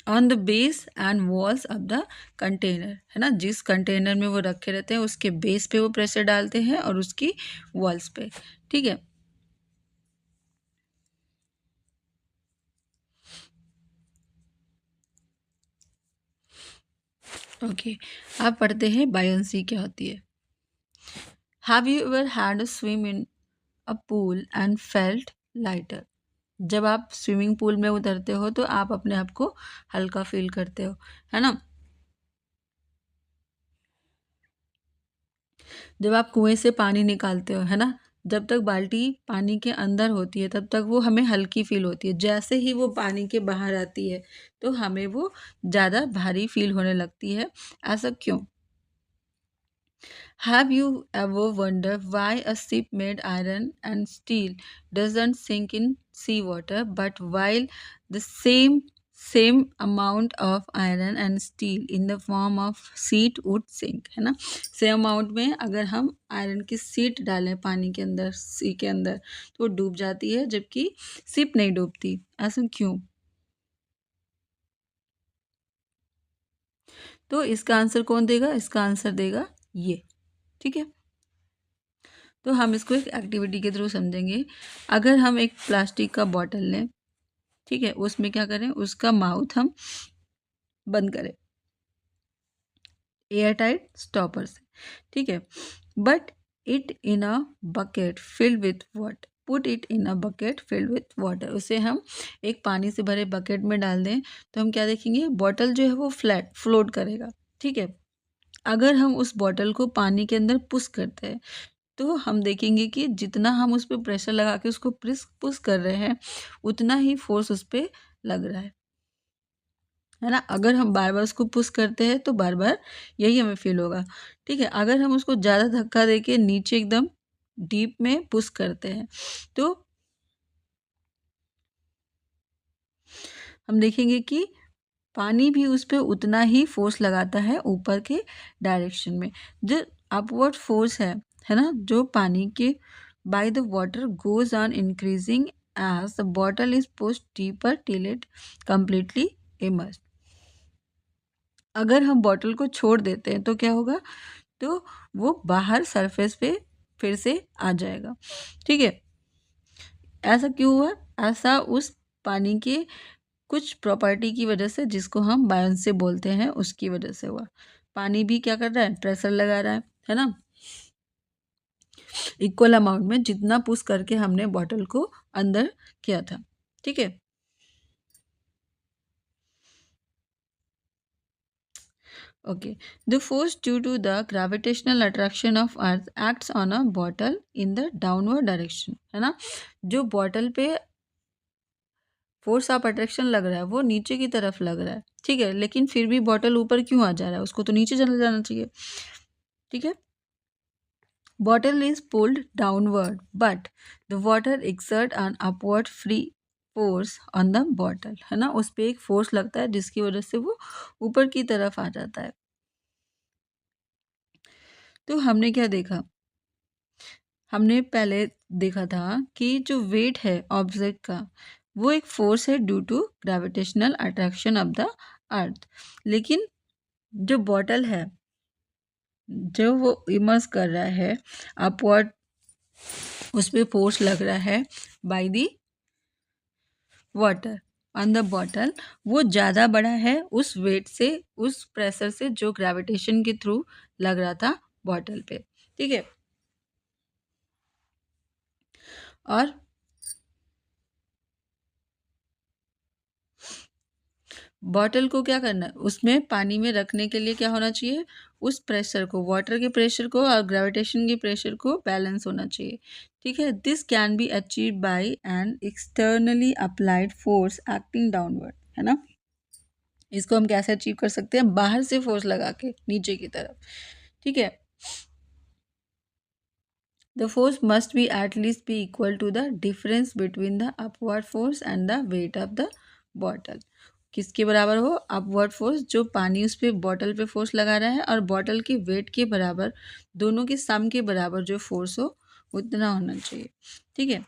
on the base and walls of the container, है ना, जिस कंटेनर में वो रखे रहते हैं उसके बेस पे वो प्रेशर डालते हैं और उसकी वॉल्स पे। ठीक है, ओके, आप पढ़ते हैं बायंसी क्या होती है। Have you ever had a swim in a pool and felt lighter. जब आप स्विमिंग पूल में उतरते हो तो आप अपने आप को हल्का फील करते हो, है ना। जब आप कुएं से पानी निकालते हो, है ना, जब तक बाल्टी पानी के अंदर होती है तब तक वो हमें हल्की फील होती है। जैसे ही वो पानी के बाहर आती है तो हमें वो ज़्यादा भारी फील होने लगती है। ऐसा क्यों? Have you ever wondered why a ship made iron and steel doesn't sink in seawater, but while the same amount of iron and steel in the form of sheet would sink, है ना। Same amount में अगर हम iron की seat डालें पानी के अंदर, सी के अंदर, तो वो डूब जाती है जबकि शिप नहीं डूबती। ऐसा क्यों? तो इसका आंसर कौन देगा, इसका आंसर देगा ये। ठीक है, तो हम इसको एक एक्टिविटी के थ्रू समझेंगे। अगर हम एक प्लास्टिक का बॉटल लें, ठीक है, उसमें क्या करें, उसका माउथ हम बंद करें एयर टाइट स्टॉपर से। ठीक है, but it in a bucket filled with water, put it in a bucket filled with water. उसे हम एक पानी से भरे बकेट में डाल दें तो हम क्या देखेंगे, बॉटल जो है वो फ्लैट फ्लोट करेगा। ठीक है, अगर हम उस बॉटल को पानी के अंदर पुश करते हैं तो हम देखेंगे कि जितना हम उस पर प्रेशर लगा के उसको प्रेस पुश कर रहे हैं उतना ही फोर्स उस पर लग रहा है ना। अगर हम बार बार उसको पुश करते हैं तो बार बार यही हमें फील होगा। ठीक है, अगर हम उसको ज़्यादा धक्का देके नीचे एकदम डीप में पुश करते हैं तो हम देखेंगे कि पानी भी उस पर उतना ही फोर्स लगाता है ऊपर के डायरेक्शन में। जो अपवर्ड फोर्स है ना, जो पानी के by the water goes on increasing as the bottle is pushed deeper till it completely emerge. अगर हम बॉटल को छोड़ देते हैं तो क्या होगा, तो वो बाहर सरफेस पे फिर से आ जाएगा। ठीक है, ऐसा क्यों हुआ, ऐसा उस पानी के कुछ प्रॉपर्टी की वजह से जिसको हम बायंसी बोलते हैं उसकी वजह से हुआ। पानी भी क्या कर रहा है, प्रेशर लगा रहा है ना। इक्वल अमाउंट में, जितना पुश करके हमने बॉटल को अंदर किया था। ठीक है, okay. The force due to the gravitational attraction of earth acts on a bottle in the downward direction, है ना। जो बॉटल पे फोर्स ऑफ अट्रैक्शन लग रहा है वो नीचे की तरफ लग रहा है, ठीक है, लेकिन फिर भी बॉटल ऊपर क्यों आ जा रहा है, उसको तो नीचे चला जाना चाहिए। ठीक है, bottle is pulled downward but the water exert an upward free force on the bottle, है ना। उस पे एक फोर्स लगता है जिसकी वजह से वो ऊपर की तरफ आ जाता है। तो हमने क्या देखा, हमने पहले देखा था कि जो वेट है ऑब्जेक्ट का वो एक फोर्स है due to gravitational attraction of the earth, लेकिन जो बॉटल है जो वो इमर्स कर रहा है अपवर्ड, उस पर फोर्स लग रहा है bye the water on the bottle, वो ज़्यादा बड़ा है उस वेट से, उस प्रेशर से जो ग्रेविटेशन के थ्रू लग रहा था बॉटल पे। ठीक है, और बॉटल को क्या करना है, उसमें पानी में रखने के लिए क्या होना चाहिए, उस प्रेशर को, वाटर के प्रेशर को और ग्रेविटेशन के प्रेशर को बैलेंस होना चाहिए। ठीक है, this can be achieve by an externally applied force acting downward, है ना। इसको हम कैसे अचीव कर सकते हैं, बाहर से फोर्स लगा के नीचे की तरफ। ठीक है, the force must be at least be equal to the difference between the upward force and the weight of the bottle। किसके बराबर हो, अपवर्ड फोर्स जो पानी उस पर बॉटल पे फोर्स लगा रहा है और बॉटल के वेट के बराबर, दोनों के सम के बराबर जो फोर्स हो उतना होना चाहिए। ठीक है,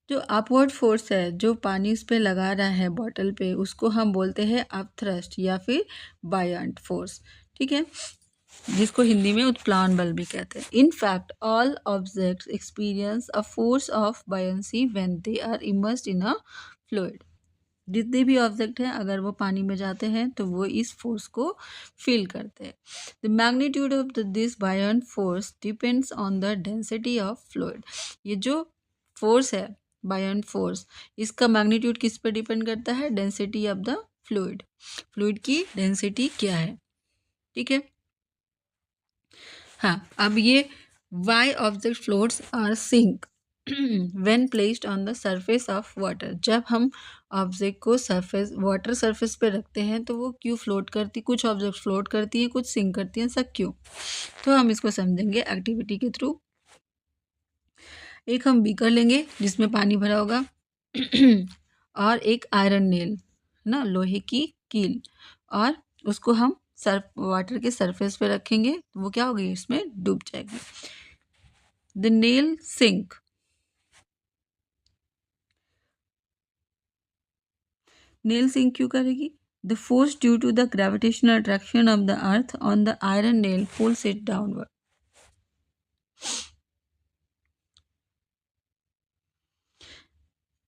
जो अपवर्ड फोर्स है जो पानी उस पर लगा रहा है बॉटल पे, उसको हम बोलते हैं अपथ्रस्ट या फिर बायंट फोर्स। ठीक है, जिसको हिंदी में उत्प्लावन बल भी कहते हैं। In fact all objects experience a force of buoyancy when they are immersed in a fluid. जितने भी ऑब्जेक्ट हैं अगर वो पानी में जाते हैं तो वो इस फोर्स को फील करते हैं। The magnitude of this buoyant force depends on the density of fluid. ये जो फोर्स है बायंट फोर्स, इसका मैग्नीट्यूड किस पर डिपेंड करता है, density of the fluid, fluid की डेंसिटी क्या है। ठीक है, हाँ, अब ये why object floats or sink when placed on the surface of water. जब हम ऑब्जेक्ट को सरफेस, वाटर सरफेस पे रखते हैं तो वो क्यों फ्लोट करती, कुछ ऑब्जेक्ट फ्लोट करती हैं, कुछ सिंक करती हैं, सब क्यों। तो हम इसको समझेंगे एक्टिविटी के थ्रू। एक हम बीकर लेंगे जिसमें पानी भरा होगा और एक आयरन नेल, ना, लोहे की कील, और उसको हम सर्फ वाटर के सरफेस पे रखेंगे तो वो क्या होगी, इसमें डूब जाएगी। The nail sink, nail sink क्यों करेगी, the force due to the gravitational attraction of the earth on the iron nail pulls it downward.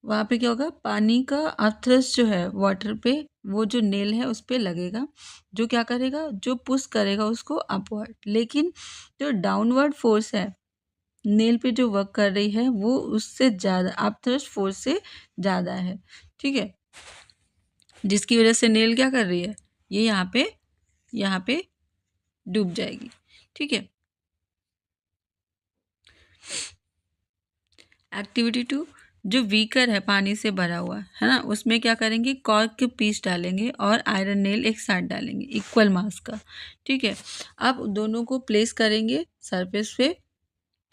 वहाँ पे क्या होगा, पानी का अर्थरस जो है वाटर पे, वो जो नेल है उस पे लगेगा, जो क्या करेगा, जो पुश करेगा उसको अपवर्ड। लेकिन जो डाउनवर्ड फोर्स है नेल पे जो वर्क कर रही है वो उससे ज़्यादा, अपथ्रस्ट फोर्स से ज़्यादा है। ठीक है, जिसकी वजह से नेल क्या कर रही है, ये यहाँ पे डूब जाएगी। ठीक है, एक्टिविटी 2, जो बीकर है पानी से भरा हुआ है ना, उसमें क्या करेंगे, कॉर्क के पीस डालेंगे और आयरन नेल एक साथ डालेंगे इक्वल मास का। ठीक है, अब दोनों को प्लेस करेंगे सरफेस पे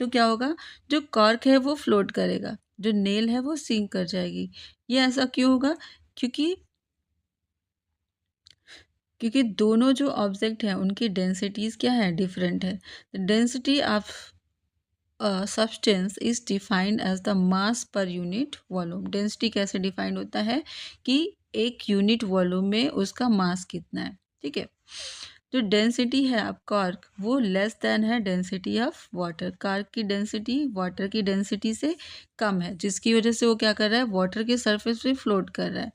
तो क्या होगा, जो कॉर्क है वो फ्लोट करेगा, जो नेल है वो सिंक कर जाएगी। ये ऐसा क्यों होगा, क्योंकि क्योंकि दोनों जो ऑब्जेक्ट हैं उनकी डेंसिटीज़ क्या है, डिफरेंट है। Density of substance is defined as the mass per unit volume. Density कैसे डिफाइंड होता है कि एक यूनिट वॉल्यूम में उसका मास कितना है। ठीक है, जो डेंसिटी है अब कॉर्क वो लेस देन है डेंसिटी ऑफ वाटर। कॉर्क की डेंसिटी वाटर की डेंसिटी से कम है, जिसकी वजह से वो क्या कर रहा है, वाटर के सरफेस पे फ्लोट कर रहा है।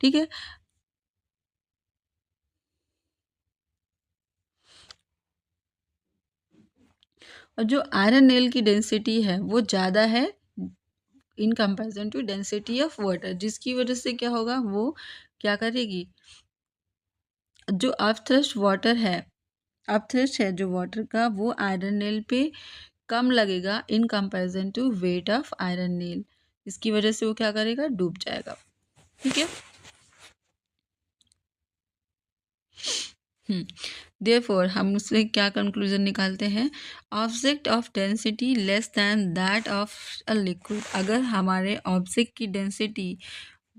ठीक है, और जो आयरन नेल की डेंसिटी है वो ज़्यादा है in comparison to density of water, जिसकी वजह से क्या होगा, वो क्या करेगी, जो अपथ्रस्ट वाटर है, अपथ्रस्ट है जो वाटर का, वो आयरन नेल पे कम लगेगा in comparison to weight of iron nail. इसकी वजह से वो क्या करेगा, डूब जाएगा। ठीक है। देयरफॉर हम उससे क्या कंक्लूजन निकालते हैं, object of density less than that of a liquid. अगर हमारे ऑब्जेक्ट की डेंसिटी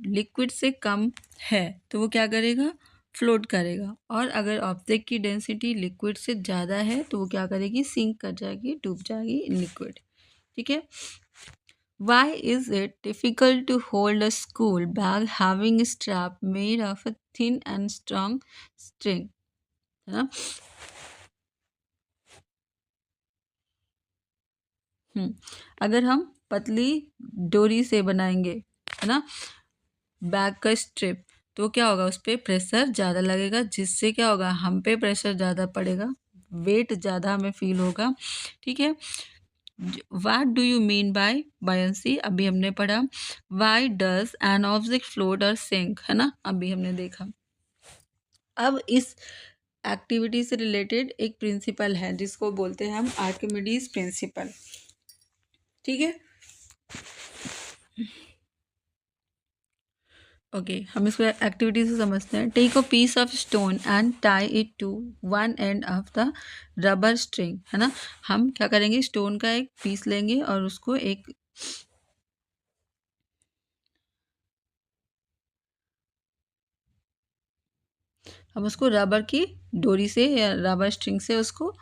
लिक्विड से कम है तो वो क्या करेगा, फ्लोट करेगा। और अगर ऑब्जेक्ट की डेंसिटी लिक्विड से ज़्यादा है तो वो क्या करेगी, सिंक कर जाएगी, डूब जाएगी इन लिक्विड। ठीक है। Why is it difficult to hold a school bag having a strap made of a thin and strong string? है ना। अगर हम पतली डोरी से बनाएंगे, है ना, बैग का स्ट्रिप, तो क्या होगा, उस पर प्रेशर ज़्यादा लगेगा, जिससे क्या होगा, हम पे प्रेशर ज़्यादा पड़ेगा, वेट ज़्यादा हमें फील होगा। ठीक है। What do you mean by buoyancy, अभी हमने पढ़ा। Why does an object float और सिंक, है ना, अभी हमने देखा। अब इस एक्टिविटी से रिलेटेड एक प्रिंसिपल है जिसको बोलते हैं हम आर्किमिडीज प्रिंसिपल। ठीक है। ओके, हम इसको एक्टिविटी से समझते हैं। Take a piece of stone and tie it to one end of the rubber string, है ना। हम क्या करेंगे, स्टोन का एक पीस लेंगे और उसको हम उसको रबर की डोरी से या रबर स्ट्रिंग से उसको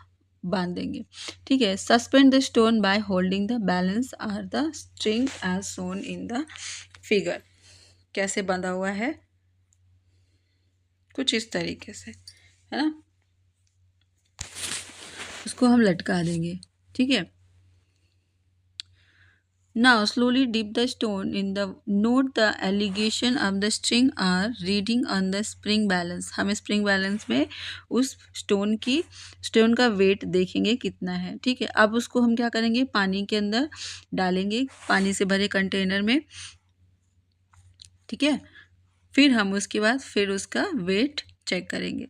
बांध देंगे। ठीक है। Suspend the stone by holding the balance or the string as shown in the figure. कैसे बंधा हुआ है, कुछ इस तरीके से, है ना, उसको हम लटका देंगे। ठीक है। Now slowly dip the stone in the, note the allegation of the string are reading on the spring balance। हम स्प्रिंग बैलेंस में उस स्टोन का वेट देखेंगे कितना है। ठीक है। अब उसको हम क्या करेंगे, पानी के अंदर डालेंगे, पानी से भरे कंटेनर में। ठीक है। फिर हम उसके बाद फिर उसका वेट चेक करेंगे।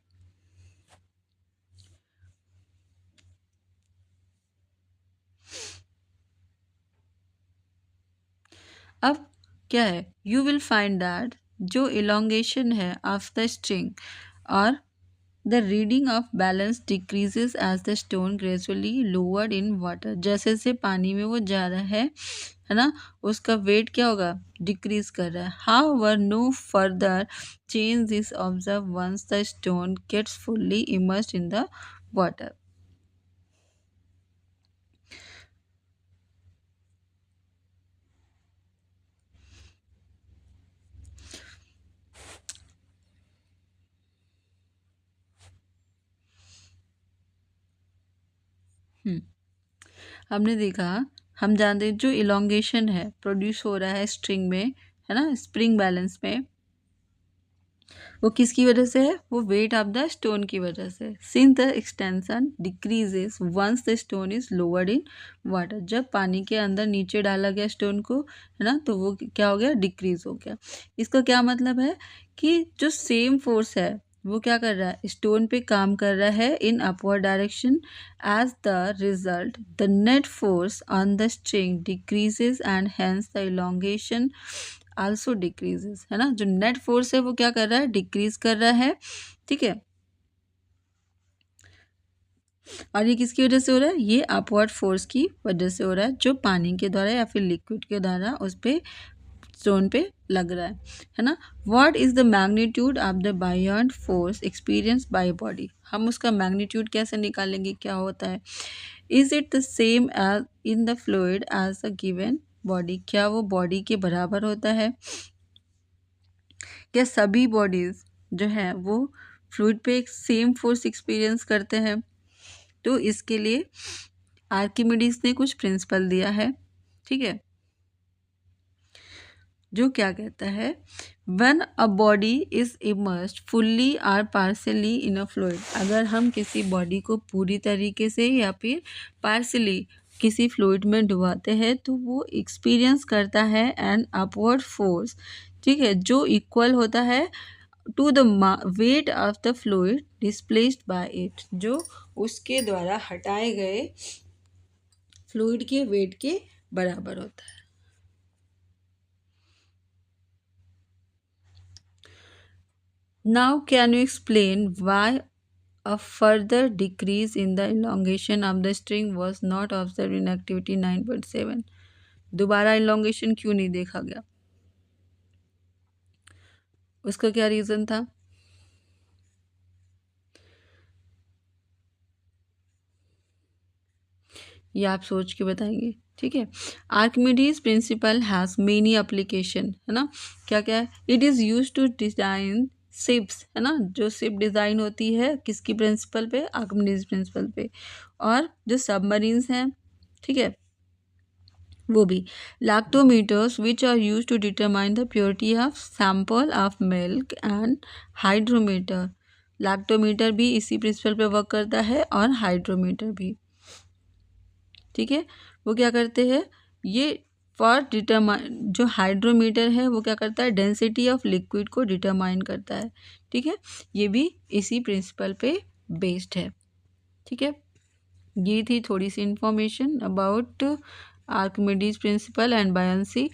अब क्या है, यू विल फाइंड दैट जो इलोंगेशन है ऑफ द स्ट्रिंग और the reading of balance decreases as the stone gradually lowered in water. जैसे जैसे पानी में वो जा रहा है ना, उसका वेट क्या होगा, डिक्रीज कर रहा है। However no further change is observe once the stone gets fully immersed in the water. हमने देखा, हम जानते हैं जो इलोंगेशन है प्रोड्यूस हो रहा है स्ट्रिंग में, है ना, स्प्रिंग बैलेंस में, वो किसकी वजह से है, वो वेट ऑफ द स्टोन की वजह से। Since the extension decreases once the stone is lowered in water. जब पानी के अंदर नीचे डाला गया स्टोन को, है ना, तो वो क्या हो गया, डिक्रीज हो गया। इसका क्या मतलब है कि जो सेम फोर्स है वो क्या कर रहा है, स्टोन पे काम कर रहा है in upward direction. As the result the net force on the string decreases and hence the elongation also decreases, है ना। जो नेट फोर्स है वो क्या कर रहा है, डिक्रीज कर रहा है। ठीक है। और ये किसकी वजह से हो रहा है, ये अपवर्ड फोर्स की वजह से हो रहा है, जो पानी के द्वारा या फिर लिक्विड के द्वारा उस पे स्टोन पे लग रहा है ना। What is the magnitude of the buoyant force experience by body. हम उसका मैग्नीट्यूड कैसे निकालेंगे, क्या होता है, is it the same as in the fluid as a given body. क्या वो बॉडी के बराबर होता है, क्या सभी बॉडीज जो है वो फ्लूइड पे एक सेम फोर्स एक्सपीरियंस करते हैं। तो इसके लिए आर्किमिडीज ने कुछ प्रिंसिपल दिया है। ठीक है। जो क्या कहता है, when a body is immersed fully और पार्सली इन अ फ्लूइड, अगर हम किसी बॉडी को पूरी तरीके से या फिर पार्सली किसी फ्लूइड में डुबाते हैं तो वो एक्सपीरियंस करता है एन अपवर्ड फोर्स, ठीक है, जो इक्वल होता है to the weight of the fluid displaced by it, जो उसके द्वारा हटाए गए फ्लूइड के वेट के बराबर होता है। Now, can you explain why a further decrease in the elongation of the string was not observed in activity 9.7? दोबारा elongation क्यों नहीं देखा गया? उसका क्या रीज़न था? ये आप सोच के बताएंगे, ठीक है। Archimedes principle has many application, है ना, क्या क्या है, it is use to design ships, है ना, जो शिप डिज़ाइन होती है किसकी प्रिंसिपल पे, आर्किमिडीज प्रिंसिपल पे, और जो सबमरीन्स हैं, ठीक है, वो भी। Lactometers which are used to determine the purity of sample of milk, and hydrometer, lactometer भी इसी प्रिंसिपल पे वर्क करता है और हाइड्रोमीटर भी, ठीक है। वो क्या करते हैं, ये फॉर डिटरमाइन, जो हाइड्रोमीटर है वो क्या करता है, डेंसिटी ऑफ लिक्विड को डिटरमाइन करता है, ठीक है, ये भी इसी प्रिंसिपल पे बेस्ड है, ठीक है। ये थी थोड़ी सी information about Archimedes principle and buoyancy.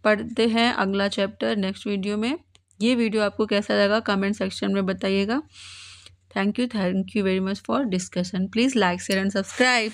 पढ़ते हैं अगला चैप्टर नेक्स्ट वीडियो में। ये वीडियो आपको कैसा लगा कमेंट सेक्शन में बताइएगा। Thank you very much for discussion. Please like share and subscribe.